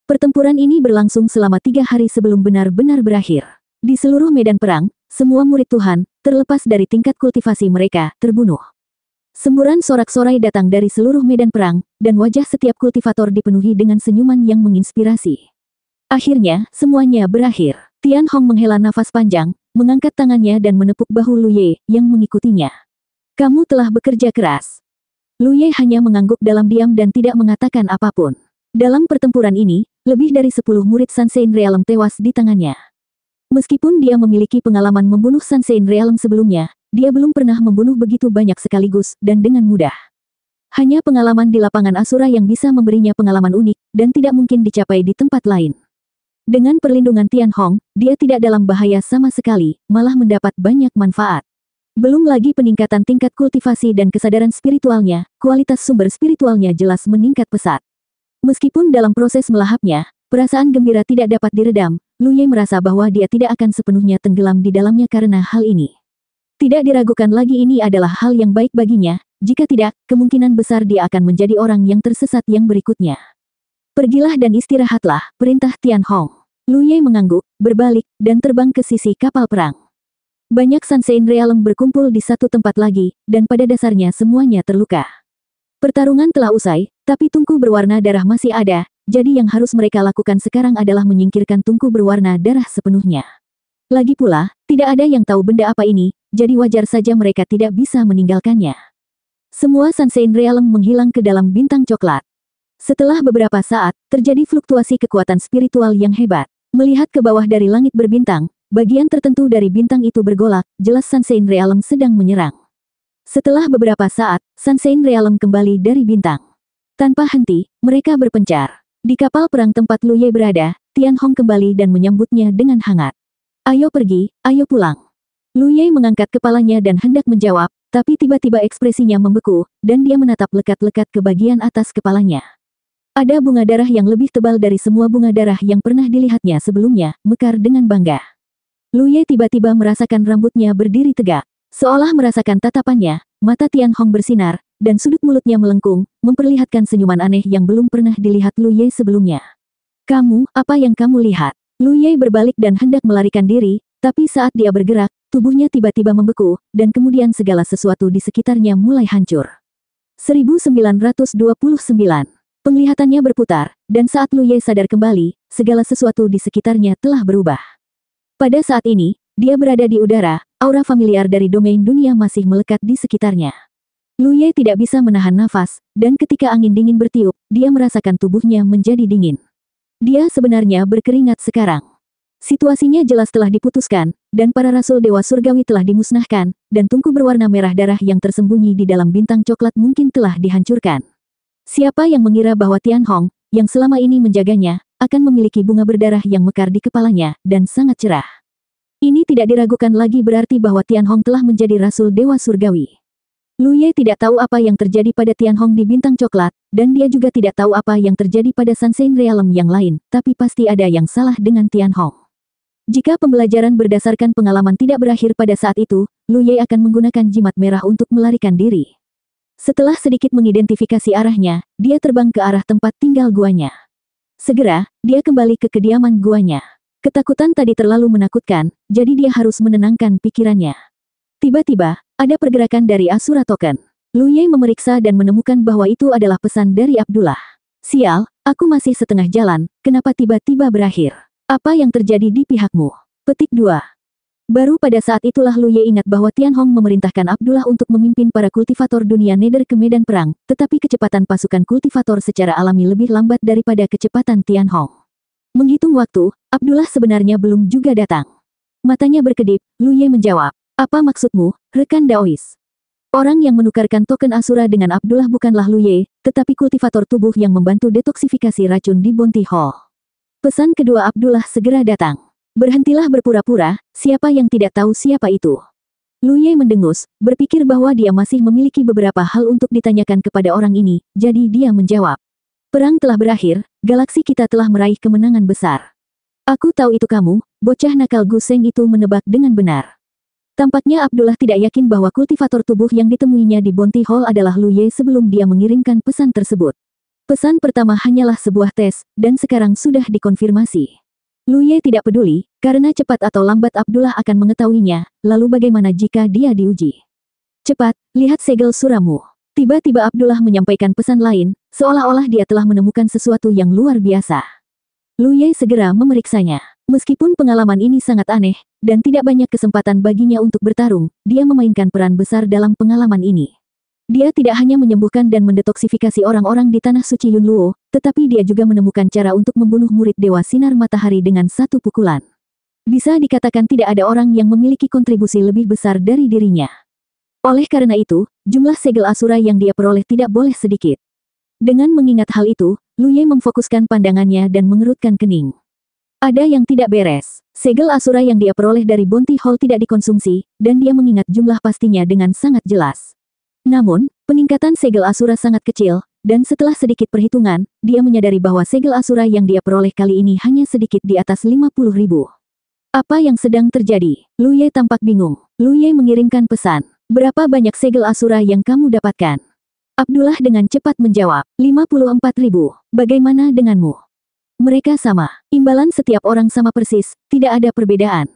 S1: Pertempuran ini berlangsung selama 3 hari sebelum benar-benar berakhir. Di seluruh medan perang, semua murid Tuhan, terlepas dari tingkat kultivasi mereka, terbunuh. Semburan sorak-sorai datang dari seluruh medan perang, dan wajah setiap kultivator dipenuhi dengan senyuman yang menginspirasi. Akhirnya, semuanya berakhir. Tian Hong menghela nafas panjang, mengangkat tangannya dan menepuk bahu Lu Ye, yang mengikutinya. Kamu telah bekerja keras. Lu Ye hanya mengangguk dalam diam dan tidak mengatakan apapun. Dalam pertempuran ini, lebih dari 10 murid Sansein Realm tewas di tangannya. Meskipun dia memiliki pengalaman membunuh Sansein Realm sebelumnya, dia belum pernah membunuh begitu banyak sekaligus dan dengan mudah. Hanya pengalaman di lapangan Asura yang bisa memberinya pengalaman unik, dan tidak mungkin dicapai di tempat lain. Dengan perlindungan Tian Hong, dia tidak dalam bahaya sama sekali, malah mendapat banyak manfaat. Belum lagi peningkatan tingkat kultivasi dan kesadaran spiritualnya, kualitas sumber spiritualnya jelas meningkat pesat. Meskipun dalam proses melahapnya, perasaan gembira tidak dapat diredam, Lu Ye merasa bahwa dia tidak akan sepenuhnya tenggelam di dalamnya karena hal ini. Tidak diragukan lagi ini adalah hal yang baik baginya, jika tidak, kemungkinan besar dia akan menjadi orang yang tersesat yang berikutnya. Pergilah dan istirahatlah, perintah Tian Hong. Lu Ye mengangguk, berbalik, dan terbang ke sisi kapal perang. Banyak Sansein Realm berkumpul di satu tempat lagi, dan pada dasarnya semuanya terluka. Pertarungan telah usai, tapi tungku berwarna darah masih ada, jadi yang harus mereka lakukan sekarang adalah menyingkirkan tungku berwarna darah sepenuhnya. Lagi pula, tidak ada yang tahu benda apa ini, jadi wajar saja mereka tidak bisa meninggalkannya. Semua Sansein Realm menghilang ke dalam bintang coklat. Setelah beberapa saat, terjadi fluktuasi kekuatan spiritual yang hebat. Melihat ke bawah dari langit berbintang, bagian tertentu dari bintang itu bergolak, jelas Sansein Realm sedang menyerang. Setelah beberapa saat, Sansein Realm kembali dari bintang. Tanpa henti, mereka berpencar. Di kapal perang tempat Lu Ye berada, Tian Hong kembali dan menyambutnya dengan hangat. Ayo pergi, ayo pulang. Lu Ye mengangkat kepalanya dan hendak menjawab, tapi tiba-tiba ekspresinya membeku, dan dia menatap lekat-lekat ke bagian atas kepalanya. Ada bunga darah yang lebih tebal dari semua bunga darah yang pernah dilihatnya sebelumnya, mekar dengan bangga. Lu Ye tiba-tiba merasakan rambutnya berdiri tegak. Seolah merasakan tatapannya, mata Tian Hong bersinar, dan sudut mulutnya melengkung, memperlihatkan senyuman aneh yang belum pernah dilihat Lu Ye sebelumnya. Kamu, apa yang kamu lihat? Lu Ye berbalik dan hendak melarikan diri, tapi saat dia bergerak, tubuhnya tiba-tiba membeku, dan kemudian segala sesuatu di sekitarnya mulai hancur. 1929. Penglihatannya berputar, dan saat Lu Ye sadar kembali, segala sesuatu di sekitarnya telah berubah. Pada saat ini, dia berada di udara, aura familiar dari domain dunia masih melekat di sekitarnya. Lu Ye tidak bisa menahan nafas, dan ketika angin dingin bertiup, dia merasakan tubuhnya menjadi dingin. Dia sebenarnya berkeringat sekarang. Situasinya jelas telah diputuskan, dan para rasul Dewa Surgawi telah dimusnahkan, dan tungku berwarna merah darah yang tersembunyi di dalam bintang coklat mungkin telah dihancurkan. Siapa yang mengira bahwa Tian Hong, yang selama ini menjaganya, akan memiliki bunga berdarah yang mekar di kepalanya, dan sangat cerah. Ini tidak diragukan lagi berarti bahwa Tian Hong telah menjadi Rasul Dewa Surgawi. Lu Ye tidak tahu apa yang terjadi pada Tian Hong di bintang coklat, dan dia juga tidak tahu apa yang terjadi pada Sansein Realm yang lain, tapi pasti ada yang salah dengan Tian Hong. Jika pembelajaran berdasarkan pengalaman tidak berakhir pada saat itu, Lu Ye akan menggunakan jimat merah untuk melarikan diri. Setelah sedikit mengidentifikasi arahnya, dia terbang ke arah tempat tinggal guanya. Segera, dia kembali ke kediaman guanya. Ketakutan tadi terlalu menakutkan, jadi dia harus menenangkan pikirannya. Tiba-tiba, ada pergerakan dari Asura Token. Lu Ye memeriksa dan menemukan bahwa itu adalah pesan dari Abdullah. Sial, aku masih setengah jalan, kenapa tiba-tiba berakhir? Apa yang terjadi di pihakmu? Petik 2. Baru pada saat itulah Lu Ye ingat bahwa Tianhong memerintahkan Abdullah untuk memimpin para kultivator dunia Nether ke medan perang, tetapi kecepatan pasukan kultivator secara alami lebih lambat daripada kecepatan Tianhong. Menghitung waktu, Abdullah sebenarnya belum juga datang. Matanya berkedip, Lu Ye menjawab, "Apa maksudmu, rekan Daois?" Orang yang menukarkan token Asura dengan Abdullah bukanlah Lu Ye, tetapi kultivator tubuh yang membantu detoksifikasi racun di Bounty Hall. Pesan kedua Abdullah segera datang. "Berhentilah berpura-pura, siapa yang tidak tahu siapa itu?" Lu Ye mendengus, berpikir bahwa dia masih memiliki beberapa hal untuk ditanyakan kepada orang ini, jadi dia menjawab. "Perang telah berakhir, galaksi kita telah meraih kemenangan besar. Aku tahu itu kamu," bocah nakal Gu Seng itu menebak dengan benar. Tampaknya Abdullah tidak yakin bahwa kultivator tubuh yang ditemuinya di Bounty Hall adalah Lu Ye sebelum dia mengirimkan pesan tersebut. Pesan pertama hanyalah sebuah tes, dan sekarang sudah dikonfirmasi. Lu Ye tidak peduli, karena cepat atau lambat Abdullah akan mengetahuinya, lalu bagaimana jika dia diuji? "Cepat, lihat segel suramu." Tiba-tiba Abdullah menyampaikan pesan lain, seolah-olah dia telah menemukan sesuatu yang luar biasa. Lu Ye segera memeriksanya. Meskipun pengalaman ini sangat aneh, dan tidak banyak kesempatan baginya untuk bertarung, dia memainkan peran besar dalam pengalaman ini. Dia tidak hanya menyembuhkan dan mendetoksifikasi orang-orang di Tanah Suci Yunluo, tetapi dia juga menemukan cara untuk membunuh murid Dewa Sinar Matahari dengan satu pukulan. Bisa dikatakan tidak ada orang yang memiliki kontribusi lebih besar dari dirinya. Oleh karena itu, jumlah segel Asura yang dia peroleh tidak boleh sedikit. Dengan mengingat hal itu, Lu Ye memfokuskan pandangannya dan mengerutkan kening. Ada yang tidak beres. Segel Asura yang dia peroleh dari Bounty Hall tidak dikonsumsi, dan dia mengingat jumlah pastinya dengan sangat jelas. Namun, peningkatan segel Asura sangat kecil, dan setelah sedikit perhitungan, dia menyadari bahwa segel Asura yang dia peroleh kali ini hanya sedikit di atas 50.000. Apa yang sedang terjadi? Lu Ye tampak bingung. Lu Ye mengirimkan pesan. "Berapa banyak segel Asura yang kamu dapatkan?" Abdullah dengan cepat menjawab, 54.000. "Bagaimana denganmu?" "Mereka sama. Imbalan setiap orang sama persis, tidak ada perbedaan."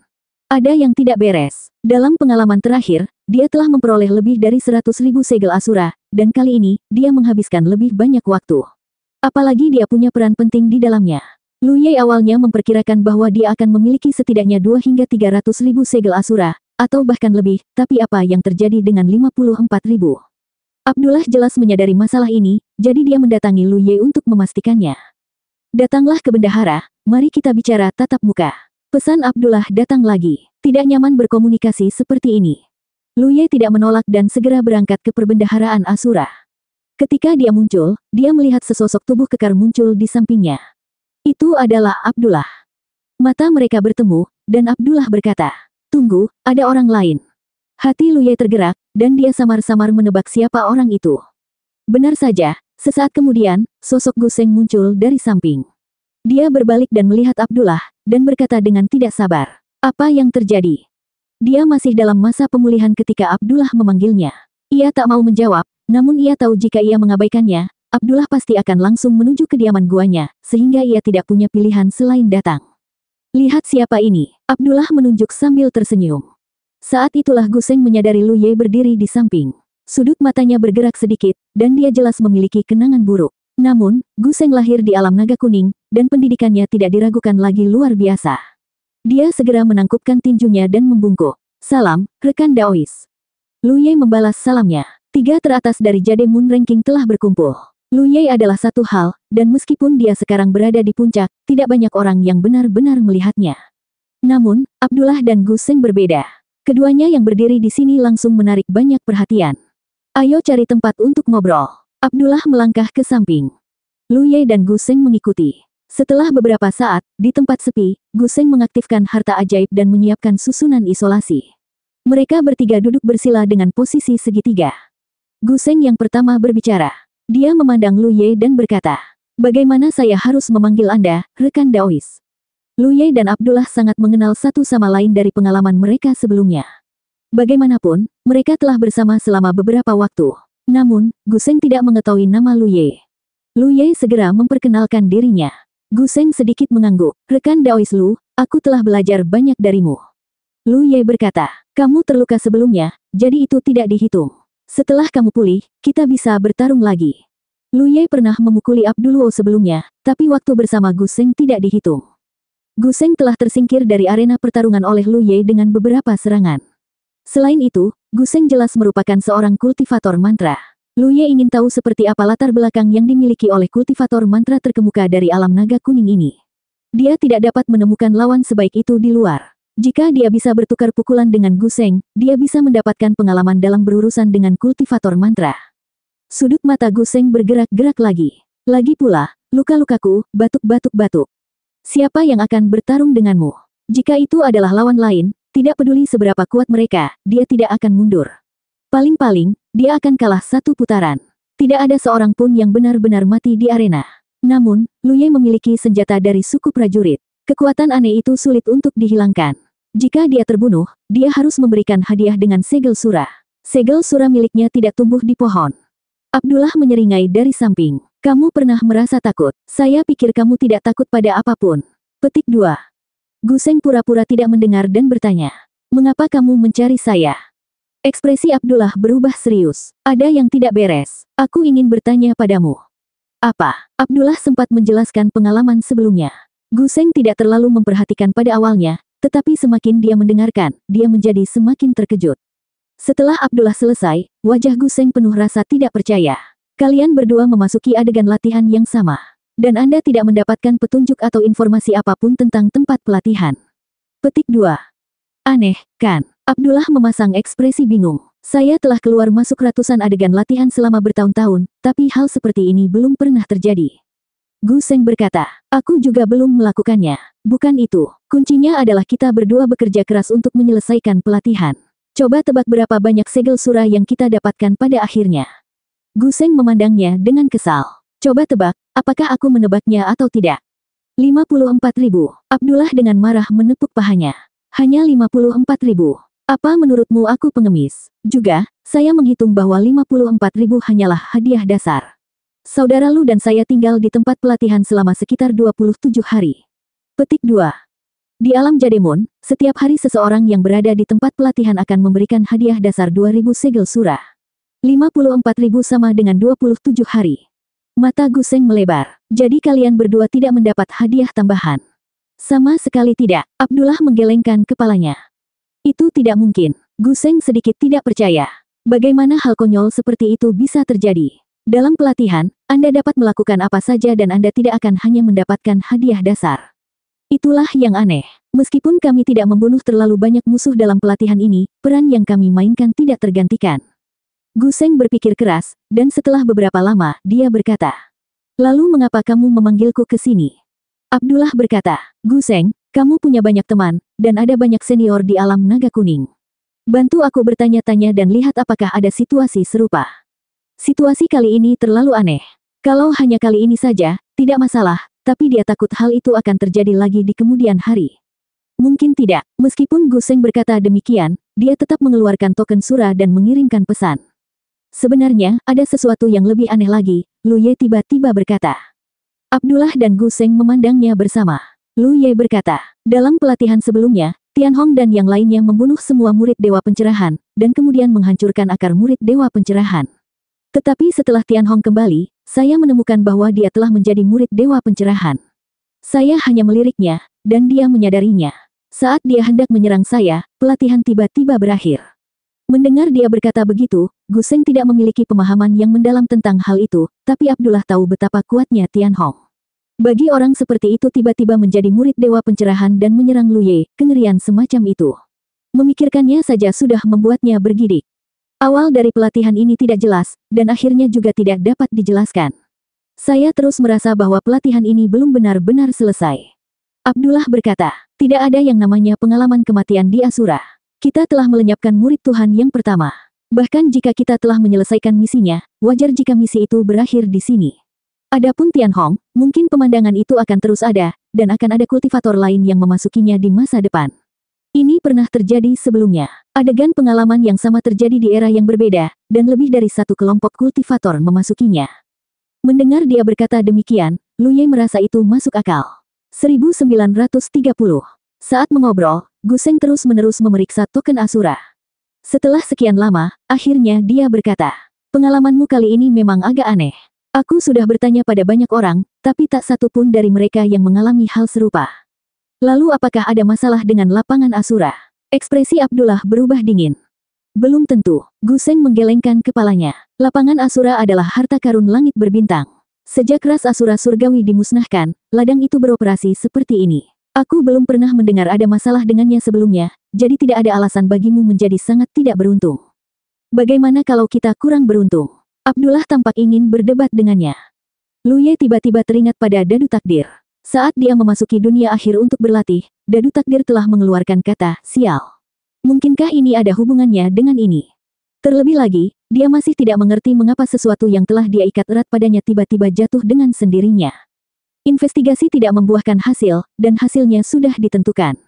S1: Ada yang tidak beres. Dalam pengalaman terakhir, dia telah memperoleh lebih dari 100.000 segel Asura, dan kali ini, dia menghabiskan lebih banyak waktu. Apalagi dia punya peran penting di dalamnya. Lu Ye awalnya memperkirakan bahwa dia akan memiliki setidaknya 2 hingga 300.000 segel Asura, atau bahkan lebih, tapi apa yang terjadi dengan 54.000? Abdullah jelas menyadari masalah ini, jadi dia mendatangi Lu Ye untuk memastikannya. "Datanglah ke bendahara, mari kita bicara tatap muka." Pesan Abdullah datang lagi. Tidak nyaman berkomunikasi seperti ini. Lu Ye tidak menolak dan segera berangkat ke perbendaharaan Asura. Ketika dia muncul, dia melihat sesosok tubuh kekar muncul di sampingnya. Itu adalah Abdullah. Mata mereka bertemu, dan Abdullah berkata, "Tunggu, ada orang lain." Hati Lu Ye tergerak, dan dia samar-samar menebak siapa orang itu. Benar saja, sesaat kemudian, sosok Gu Seng muncul dari samping. Dia berbalik dan melihat Abdullah, dan berkata dengan tidak sabar, "Apa yang terjadi?" Dia masih dalam masa pemulihan ketika Abdullah memanggilnya. Ia tak mau menjawab, namun ia tahu jika ia mengabaikannya, Abdullah pasti akan langsung menuju kediaman guanya, sehingga ia tidak punya pilihan selain datang. "Lihat siapa ini," Abdullah menunjuk sambil tersenyum. Saat itulah Gu Seng menyadari Lu Ye berdiri di samping. Sudut matanya bergerak sedikit, dan dia jelas memiliki kenangan buruk. Namun, Gu Seng lahir di alam naga kuning, dan pendidikannya tidak diragukan lagi luar biasa. Dia segera menangkupkan tinjunya dan membungkuk. "Salam, rekan Daois." Lu Ye membalas salamnya. 3 teratas dari Jade Moon Ranking telah berkumpul. Lu Ye adalah satu hal, dan meskipun dia sekarang berada di puncak, tidak banyak orang yang benar-benar melihatnya. Namun, Abdullah dan Gu Seng berbeda. Keduanya yang berdiri di sini langsung menarik banyak perhatian. "Ayo cari tempat untuk ngobrol." Abdullah melangkah ke samping. Lu Ye dan Gu Seng mengikuti. Setelah beberapa saat, di tempat sepi, Gu Seng mengaktifkan harta ajaib dan menyiapkan susunan isolasi. Mereka bertiga duduk bersila dengan posisi segitiga. Gu Seng yang pertama berbicara. Dia memandang Lu Ye dan berkata, "Bagaimana saya harus memanggil Anda, rekan Daois?" Lu Ye dan Abdullah sangat mengenal satu sama lain dari pengalaman mereka sebelumnya. Bagaimanapun, mereka telah bersama selama beberapa waktu. Namun, Gu Seng tidak mengetahui nama Lu Ye. Lu Ye segera memperkenalkan dirinya. Gu Seng sedikit mengangguk. Rekan Daois Lu, aku telah belajar banyak darimu. Lu Ye berkata, kamu terluka sebelumnya, jadi itu tidak dihitung. Setelah kamu pulih, kita bisa bertarung lagi. Lu Ye pernah memukuli Abduluo sebelumnya, tapi waktu bersama Gu Seng tidak dihitung. Gu Seng telah tersingkir dari arena pertarungan oleh Lu Ye dengan beberapa serangan. Selain itu, Gu Seng jelas merupakan seorang kultivator mantra. Lu Ye ingin tahu seperti apa latar belakang yang dimiliki oleh kultivator mantra terkemuka dari alam naga kuning ini. Dia tidak dapat menemukan lawan sebaik itu di luar. Jika dia bisa bertukar pukulan dengan Gu Seng, dia bisa mendapatkan pengalaman dalam berurusan dengan kultivator mantra. Sudut mata Gu Seng bergerak-gerak lagi. Lagi pula, luka-lukaku, batuk-batuk-batuk. Siapa yang akan bertarung denganmu? Jika itu adalah lawan lain, tidak peduli seberapa kuat mereka, dia tidak akan mundur. Paling-paling, dia akan kalah satu putaran. Tidak ada seorang pun yang benar-benar mati di arena. Namun, Lu Ye memiliki senjata dari suku prajurit. Kekuatan aneh itu sulit untuk dihilangkan. Jika dia terbunuh, dia harus memberikan hadiah dengan segel surah. Segel surah miliknya tidak tumbuh di pohon. Abdullah menyeringai dari samping. Kamu pernah merasa takut? Saya pikir kamu tidak takut pada apapun. Petik 2. Gu Seng pura-pura tidak mendengar dan bertanya. Mengapa kamu mencari saya? Ekspresi Abdullah berubah serius. Ada yang tidak beres. Aku ingin bertanya padamu. Apa? Abdullah sempat menjelaskan pengalaman sebelumnya. Gu Seng tidak terlalu memperhatikan pada awalnya, tetapi semakin dia mendengarkan, dia menjadi semakin terkejut. Setelah Abdullah selesai, wajah Gu Seng penuh rasa tidak percaya. Kalian berdua memasuki adegan latihan yang sama. Dan Anda tidak mendapatkan petunjuk atau informasi apapun tentang tempat pelatihan. Petik 2. Aneh, kan? Abdullah memasang ekspresi bingung. Saya telah keluar masuk ratusan adegan latihan selama bertahun-tahun, tapi hal seperti ini belum pernah terjadi. Gu Seng berkata, aku juga belum melakukannya. Bukan itu. Kuncinya adalah kita berdua bekerja keras untuk menyelesaikan pelatihan. Coba tebak berapa banyak segel surah yang kita dapatkan pada akhirnya. Gu Seng memandangnya dengan kesal. Coba tebak, apakah aku menebaknya atau tidak? 54.000. Abdullah dengan marah menepuk pahanya. Hanya 54.000. Apa menurutmu aku pengemis? Juga, saya menghitung bahwa 54.000 hanyalah hadiah dasar. Saudara Lu dan saya tinggal di tempat pelatihan selama sekitar 27 hari. Petik 2. Di alam Jademon, setiap hari seseorang yang berada di tempat pelatihan akan memberikan hadiah dasar 2.000 segel surah. 54.000 sama dengan 27 hari. Mata Gu Seng melebar. Jadi kalian berdua tidak mendapat hadiah tambahan? Sama sekali tidak. Abdullah menggelengkan kepalanya. Itu tidak mungkin. Gu Seng sedikit tidak percaya. Bagaimana hal konyol seperti itu bisa terjadi? Dalam pelatihan, Anda dapat melakukan apa saja dan Anda tidak akan hanya mendapatkan hadiah dasar. Itulah yang aneh. Meskipun kami tidak membunuh terlalu banyak musuh dalam pelatihan ini, peran yang kami mainkan tidak tergantikan. Gu Seng berpikir keras, dan setelah beberapa lama, dia berkata. Lalu mengapa kamu memanggilku ke sini? Abdullah berkata, Gu Seng, kamu punya banyak teman, dan ada banyak senior di alam naga kuning. Bantu aku bertanya-tanya dan lihat apakah ada situasi serupa. Situasi kali ini terlalu aneh. Kalau hanya kali ini saja, tidak masalah, tapi dia takut hal itu akan terjadi lagi di kemudian hari. Mungkin tidak. Meskipun Gu Seng berkata demikian, dia tetap mengeluarkan token surah dan mengirimkan pesan. Sebenarnya, ada sesuatu yang lebih aneh lagi, Lu Ye tiba-tiba berkata. Abdullah dan Gu Seng memandangnya bersama. Lu Ye berkata, dalam pelatihan sebelumnya, Tian Hong dan yang lainnya membunuh semua murid Dewa Pencerahan, dan kemudian menghancurkan akar murid Dewa Pencerahan. Tetapi setelah Tian Hong kembali, saya menemukan bahwa dia telah menjadi murid Dewa Pencerahan. Saya hanya meliriknya, dan dia menyadarinya. Saat dia hendak menyerang saya, pelatihan tiba-tiba berakhir. Mendengar dia berkata begitu, Gu Seng tidak memiliki pemahaman yang mendalam tentang hal itu, tapi Abdullah tahu betapa kuatnya Tian Hong. Bagi orang seperti itu tiba-tiba menjadi murid Dewa Pencerahan dan menyerang Lu Ye, kengerian semacam itu. Memikirkannya saja sudah membuatnya bergidik. Awal dari pelatihan ini tidak jelas, dan akhirnya juga tidak dapat dijelaskan. Saya terus merasa bahwa pelatihan ini belum benar-benar selesai. Abdullah berkata, tidak ada yang namanya pengalaman kematian di Asura. Kita telah melenyapkan murid Tuhan yang pertama. Bahkan jika kita telah menyelesaikan misinya, wajar jika misi itu berakhir di sini. Adapun Tian Hong, mungkin pemandangan itu akan terus ada, dan akan ada kultivator lain yang memasukinya di masa depan. Ini pernah terjadi sebelumnya. Adegan pengalaman yang sama terjadi di era yang berbeda, dan lebih dari satu kelompok kultivator memasukinya. Mendengar dia berkata demikian, Lu Ye merasa itu masuk akal. 1930. Saat mengobrol, Guseng terus-menerus memeriksa token Asura. Setelah sekian lama, akhirnya dia berkata, "Pengalamanmu kali ini memang agak aneh. Aku sudah bertanya pada banyak orang, tapi tak satu pun dari mereka yang mengalami hal serupa. Lalu apakah ada masalah dengan lapangan Asura?" Ekspresi Abdullah berubah dingin. "Belum tentu." Guseng menggelengkan kepalanya. Lapangan Asura adalah harta karun langit berbintang. Sejak ras Asura surgawi dimusnahkan, ladang itu beroperasi seperti ini. Aku belum pernah mendengar ada masalah dengannya sebelumnya, jadi tidak ada alasan bagimu menjadi sangat tidak beruntung. Bagaimana kalau kita kurang beruntung? Abdullah tampak ingin berdebat dengannya. Lu Ye tiba-tiba teringat pada dadu takdir. Saat dia memasuki dunia akhir untuk berlatih, dadu takdir telah mengeluarkan kata, "Sial." Mungkinkah ini ada hubungannya dengan ini? Terlebih lagi, dia masih tidak mengerti mengapa sesuatu yang telah dia ikat erat padanya tiba-tiba jatuh dengan sendirinya. Investigasi tidak membuahkan hasil, dan hasilnya sudah ditentukan.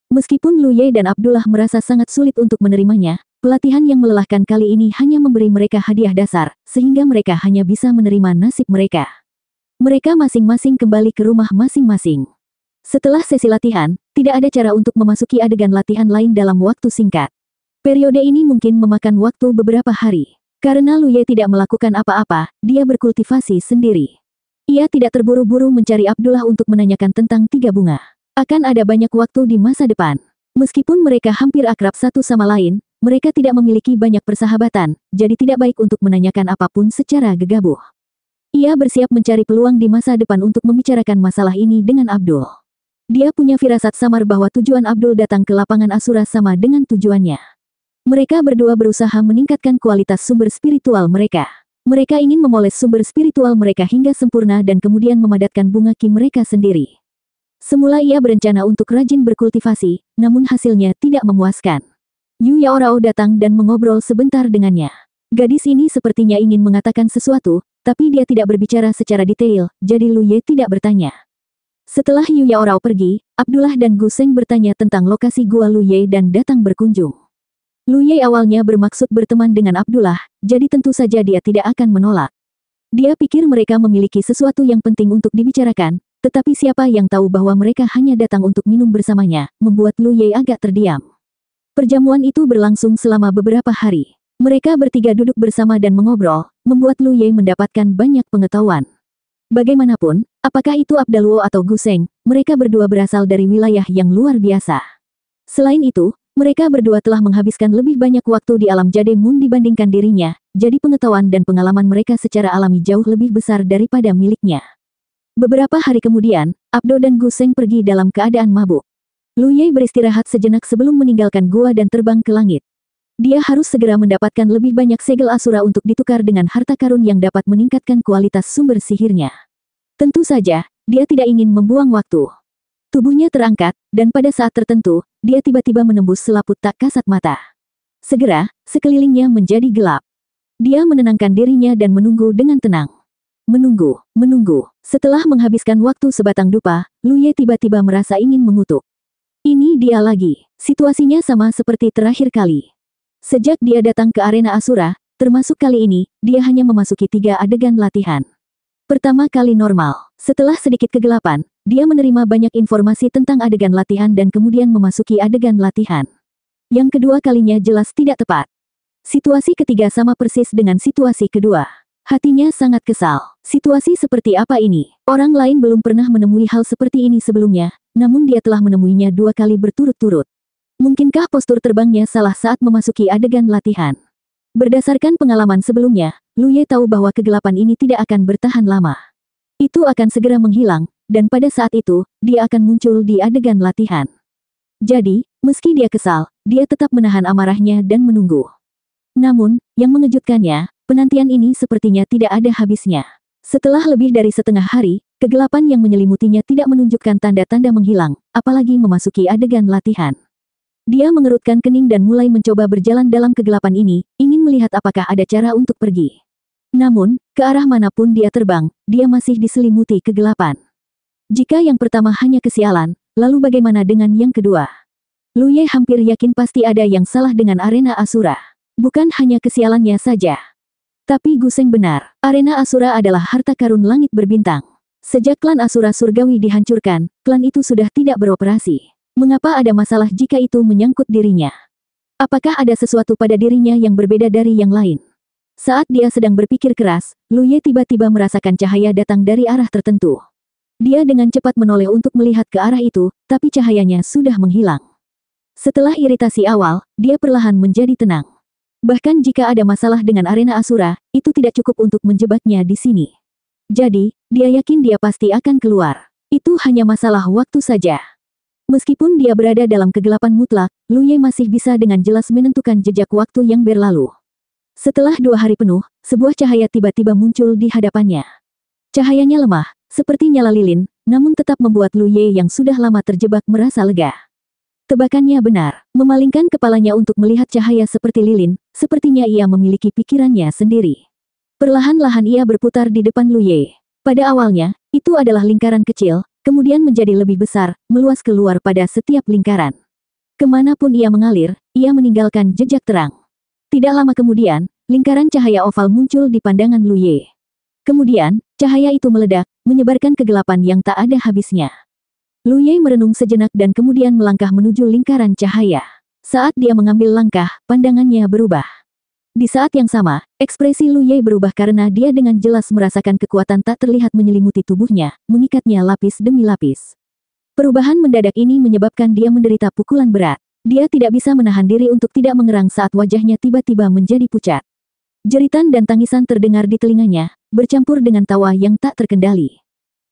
S1: Meskipun Lu Ye dan Abdullah merasa sangat sulit untuk menerimanya, pelatihan yang melelahkan kali ini hanya memberi mereka hadiah dasar, sehingga mereka hanya bisa menerima nasib mereka. Mereka masing-masing kembali ke rumah masing-masing. Setelah sesi latihan, tidak ada cara untuk memasuki adegan latihan lain dalam waktu singkat. Periode ini mungkin memakan waktu beberapa hari. Karena Lu Ye tidak melakukan apa-apa, dia berkultivasi sendiri. Ia tidak terburu-buru mencari Abdullah untuk menanyakan tentang tiga bunga. Akan ada banyak waktu di masa depan. Meskipun mereka hampir akrab satu sama lain, mereka tidak memiliki banyak persahabatan, jadi tidak baik untuk menanyakan apapun secara gegabah. Ia bersiap mencari peluang di masa depan untuk membicarakan masalah ini dengan Abdul. Dia punya firasat samar bahwa tujuan Abdul datang ke lapangan Asura sama dengan tujuannya. Mereka berdua berusaha meningkatkan kualitas sumber spiritual mereka. Mereka ingin memoles sumber spiritual mereka hingga sempurna dan kemudian memadatkan bunga ki mereka sendiri. Semula ia berencana untuk rajin berkultivasi, namun hasilnya tidak memuaskan. Yu Yaorao datang dan mengobrol sebentar dengannya. Gadis ini sepertinya ingin mengatakan sesuatu, tapi dia tidak berbicara secara detail, jadi Lu Ye tidak bertanya. Setelah Yu Yaorao pergi, Abdullah dan Guseng bertanya tentang lokasi gua Lu Ye dan datang berkunjung. Lu Ye awalnya bermaksud berteman dengan Abdullah, jadi tentu saja dia tidak akan menolak. Dia pikir mereka memiliki sesuatu yang penting untuk dibicarakan, tetapi siapa yang tahu bahwa mereka hanya datang untuk minum bersamanya, membuat Lu Ye agak terdiam. Perjamuan itu berlangsung selama beberapa hari. Mereka bertiga duduk bersama dan mengobrol, membuat Lu Ye mendapatkan banyak pengetahuan. Bagaimanapun, apakah itu Abdalwo atau Guseng, mereka berdua berasal dari wilayah yang luar biasa. Selain itu, mereka berdua telah menghabiskan lebih banyak waktu di alam Jade Moon dibandingkan dirinya, jadi pengetahuan dan pengalaman mereka secara alami jauh lebih besar daripada miliknya. Beberapa hari kemudian, Abdo dan Guseng pergi dalam keadaan mabuk. Lu Ye beristirahat sejenak sebelum meninggalkan gua dan terbang ke langit. Dia harus segera mendapatkan lebih banyak segel Asura untuk ditukar dengan harta karun yang dapat meningkatkan kualitas sumber sihirnya. Tentu saja, dia tidak ingin membuang waktu. Tubuhnya terangkat, dan pada saat tertentu, dia tiba-tiba menembus selaput tak kasat mata. Segera, sekelilingnya menjadi gelap. Dia menenangkan dirinya dan menunggu dengan tenang. Menunggu. Setelah menghabiskan waktu sebatang dupa, Lu Ye tiba-tiba merasa ingin mengutuk. Ini dia lagi. Situasinya sama seperti terakhir kali. Sejak dia datang ke arena Asura, termasuk kali ini, dia hanya memasuki 3 adegan latihan. Pertama kali normal. Setelah sedikit kegelapan, dia menerima banyak informasi tentang adegan latihan dan kemudian memasuki adegan latihan. Yang kedua kalinya jelas tidak tepat. Situasi ketiga sama persis dengan situasi kedua. Hatinya sangat kesal. Situasi seperti apa ini? Orang lain belum pernah menemui hal seperti ini sebelumnya, namun dia telah menemuinya 2 kali berturut-turut. Mungkinkah postur terbangnya salah saat memasuki adegan latihan? Berdasarkan pengalaman sebelumnya, Lu Ye tahu bahwa kegelapan ini tidak akan bertahan lama. Itu akan segera menghilang, dan pada saat itu, dia akan muncul di adegan latihan. Jadi, meski dia kesal, dia tetap menahan amarahnya dan menunggu. Namun, yang mengejutkannya, penantian ini sepertinya tidak ada habisnya. Setelah lebih dari setengah hari, kegelapan yang menyelimutinya tidak menunjukkan tanda-tanda menghilang, apalagi memasuki adegan latihan. Dia mengerutkan kening dan mulai mencoba berjalan dalam kegelapan ini, ingin melihat apakah ada cara untuk pergi. Namun, ke arah manapun dia terbang, dia masih diselimuti kegelapan. Jika yang pertama hanya kesialan, lalu bagaimana dengan yang kedua? Lu Ye hampir yakin pasti ada yang salah dengan arena Asura. Bukan hanya kesialannya saja. Tapi Guseng benar, arena Asura adalah harta karun langit berbintang. Sejak klan Asura Surgawi dihancurkan, klan itu sudah tidak beroperasi. Mengapa ada masalah jika itu menyangkut dirinya? Apakah ada sesuatu pada dirinya yang berbeda dari yang lain? Saat dia sedang berpikir keras, Lu Ye tiba-tiba merasakan cahaya datang dari arah tertentu. Dia dengan cepat menoleh untuk melihat ke arah itu, tapi cahayanya sudah menghilang. Setelah iritasi awal, dia perlahan menjadi tenang. Bahkan jika ada masalah dengan arena Asura, itu tidak cukup untuk menjebaknya di sini. Jadi, dia yakin dia pasti akan keluar. Itu hanya masalah waktu saja. Meskipun dia berada dalam kegelapan mutlak, Lu Ye masih bisa dengan jelas menentukan jejak waktu yang berlalu. Setelah 2 hari penuh, sebuah cahaya tiba-tiba muncul di hadapannya. Cahayanya lemah, seperti nyala lilin, namun tetap membuat Lu Ye yang sudah lama terjebak merasa lega. Tebakannya benar. Memalingkan kepalanya untuk melihat cahaya seperti lilin, sepertinya ia memiliki pikirannya sendiri. Perlahan-lahan ia berputar di depan Lu Ye. Pada awalnya, itu adalah lingkaran kecil, kemudian menjadi lebih besar, meluas keluar pada setiap lingkaran. Kemanapun ia mengalir, ia meninggalkan jejak terang. Tidak lama kemudian, lingkaran cahaya oval muncul di pandangan Lu Ye. Kemudian, cahaya itu meledak, menyebarkan kegelapan yang tak ada habisnya. Lu Ye merenung sejenak dan kemudian melangkah menuju lingkaran cahaya. Saat dia mengambil langkah, pandangannya berubah. Di saat yang sama, ekspresi Lu Ye berubah karena dia dengan jelas merasakan kekuatan tak terlihat menyelimuti tubuhnya, mengikatnya lapis demi lapis. Perubahan mendadak ini menyebabkan dia menderita pukulan berat. Dia tidak bisa menahan diri untuk tidak mengerang saat wajahnya tiba-tiba menjadi pucat. Jeritan dan tangisan terdengar di telinganya, bercampur dengan tawa yang tak terkendali.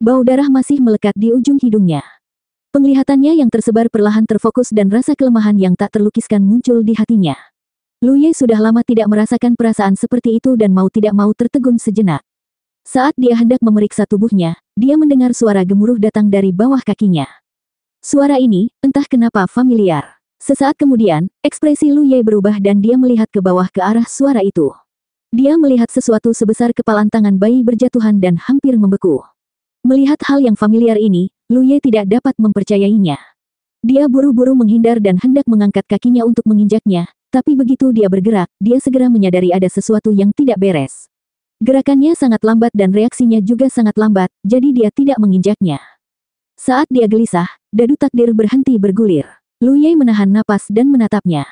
S1: Bau darah masih melekat di ujung hidungnya. Penglihatannya yang tersebar perlahan terfokus dan rasa kelemahan yang tak terlukiskan muncul di hatinya. Lu Ye sudah lama tidak merasakan perasaan seperti itu dan mau tidak mau tertegun sejenak. Saat dia hendak memeriksa tubuhnya, dia mendengar suara gemuruh datang dari bawah kakinya. Suara ini, entah kenapa familiar. Sesaat kemudian, ekspresi Lu Ye berubah dan dia melihat ke bawah ke arah suara itu. Dia melihat sesuatu sebesar kepalan tangan bayi berjatuhan dan hampir membeku. Melihat hal yang familiar ini, Lu Ye tidak dapat mempercayainya. Dia buru-buru menghindar dan hendak mengangkat kakinya untuk menginjaknya, tapi begitu dia bergerak, dia segera menyadari ada sesuatu yang tidak beres. Gerakannya sangat lambat dan reaksinya juga sangat lambat, jadi dia tidak menginjaknya. Saat dia gelisah, dadu takdir berhenti bergulir. Lu Ye menahan napas dan menatapnya.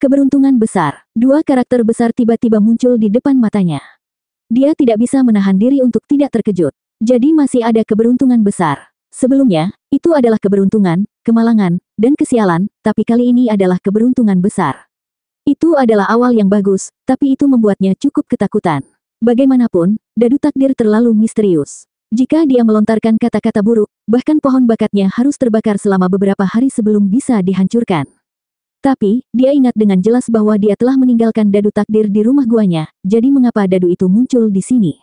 S1: Keberuntungan besar. 2 karakter besar tiba-tiba muncul di depan matanya. Dia tidak bisa menahan diri untuk tidak terkejut. Jadi masih ada keberuntungan besar. Sebelumnya, itu adalah keberuntungan, kemalangan, dan kesialan, tapi kali ini adalah keberuntungan besar. Itu adalah awal yang bagus, tapi itu membuatnya cukup ketakutan. Bagaimanapun, dadu takdir terlalu misterius. Jika dia melontarkan kata-kata buruk, bahkan pohon bakatnya harus terbakar selama beberapa hari sebelum bisa dihancurkan. Tapi, dia ingat dengan jelas bahwa dia telah meninggalkan dadu takdir di rumah guanya, jadi mengapa dadu itu muncul di sini?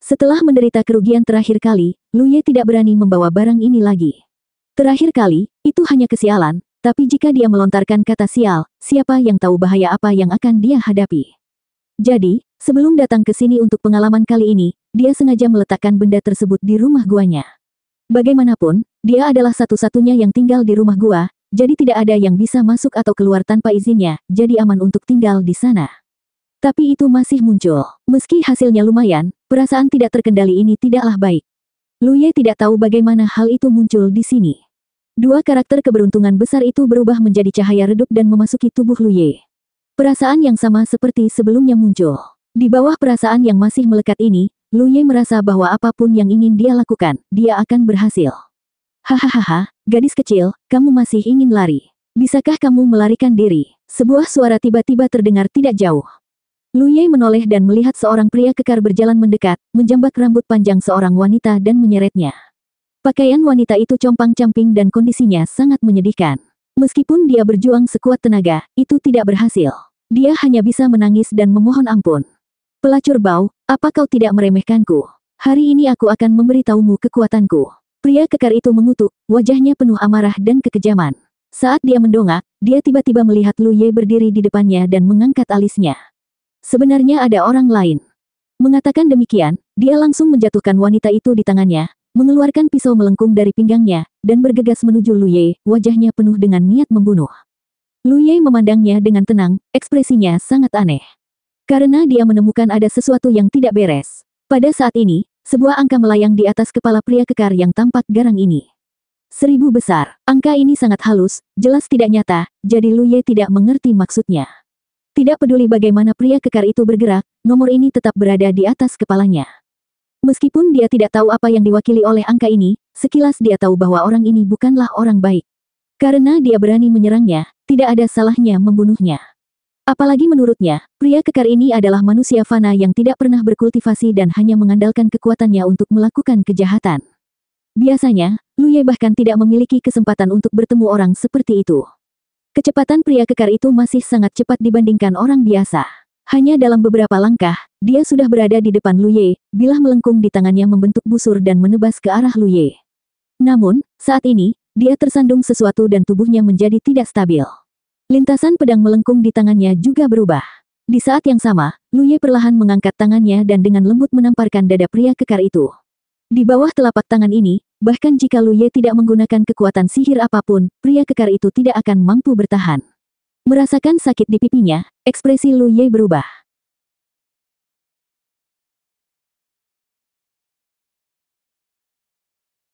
S1: Setelah menderita kerugian terakhir kali, Lu Ye tidak berani membawa barang ini lagi. Terakhir kali, itu hanya kesialan, tapi jika dia melontarkan kata sial, siapa yang tahu bahaya apa yang akan dia hadapi? Jadi, sebelum datang ke sini untuk pengalaman kali ini, dia sengaja meletakkan benda tersebut di rumah guanya. Bagaimanapun, dia adalah satu-satunya yang tinggal di rumah gua, jadi tidak ada yang bisa masuk atau keluar tanpa izinnya, jadi aman untuk tinggal di sana. Tapi itu masih muncul. Meski hasilnya lumayan, perasaan tidak terkendali ini tidaklah baik. Lu Ye tidak tahu bagaimana hal itu muncul di sini. 2 karakter keberuntungan besar itu berubah menjadi cahaya redup dan memasuki tubuh Lu Ye. Perasaan yang sama seperti sebelumnya muncul. Di bawah perasaan yang masih melekat ini, Lu Ye merasa bahwa apapun yang ingin dia lakukan, dia akan berhasil. Hahaha, gadis kecil, kamu masih ingin lari. Bisakah kamu melarikan diri? Sebuah suara tiba-tiba terdengar tidak jauh. Lu Ye menoleh dan melihat seorang pria kekar berjalan mendekat, menjambak rambut panjang seorang wanita dan menyeretnya. Pakaian wanita itu compang-camping dan kondisinya sangat menyedihkan. Meskipun dia berjuang sekuat tenaga, itu tidak berhasil. Dia hanya bisa menangis dan memohon ampun. Pelacur bau, apa kau tidak meremehkanku? Hari ini aku akan memberitahumu kekuatanku. Pria kekar itu mengutuk, wajahnya penuh amarah dan kekejaman. Saat dia mendongak, dia tiba-tiba melihat Lu Ye berdiri di depannya dan mengangkat alisnya. Sebenarnya ada orang lain. Mengatakan demikian, dia langsung menjatuhkan wanita itu di tangannya, mengeluarkan pisau melengkung dari pinggangnya, dan bergegas menuju Lu Ye, wajahnya penuh dengan niat membunuh. Lu Ye memandangnya dengan tenang, ekspresinya sangat aneh. Karena dia menemukan ada sesuatu yang tidak beres. Pada saat ini, Sebuah angka melayang di atas kepala pria kekar yang tampak garang ini. 1000 besar. Angka ini sangat halus, jelas tidak nyata, jadi Lu Ye tidak mengerti maksudnya. Tidak peduli bagaimana pria kekar itu bergerak, nomor ini tetap berada di atas kepalanya. Meskipun dia tidak tahu apa yang diwakili oleh angka ini, sekilas dia tahu bahwa orang ini bukanlah orang baik. Karena dia berani menyerangnya, tidak ada salahnya membunuhnya. Apalagi menurutnya, pria kekar ini adalah manusia fana yang tidak pernah berkultivasi dan hanya mengandalkan kekuatannya untuk melakukan kejahatan. Biasanya, Lu Ye bahkan tidak memiliki kesempatan untuk bertemu orang seperti itu. Kecepatan pria kekar itu masih sangat cepat dibandingkan orang biasa. Hanya dalam beberapa langkah, dia sudah berada di depan Lu Ye, bilah melengkung di tangannya membentuk busur dan menebas ke arah Lu Ye. Namun, saat ini, dia tersandung sesuatu dan tubuhnya menjadi tidak stabil. Lintasan pedang melengkung di tangannya juga berubah. Di saat yang sama, Lu Ye perlahan mengangkat tangannya dan dengan lembut menamparkan dada pria kekar itu. Di bawah telapak tangan ini, bahkan jika Lu Ye tidak menggunakan kekuatan sihir apapun, pria kekar itu tidak akan mampu bertahan. Merasakan sakit di pipinya, ekspresi Lu Ye berubah.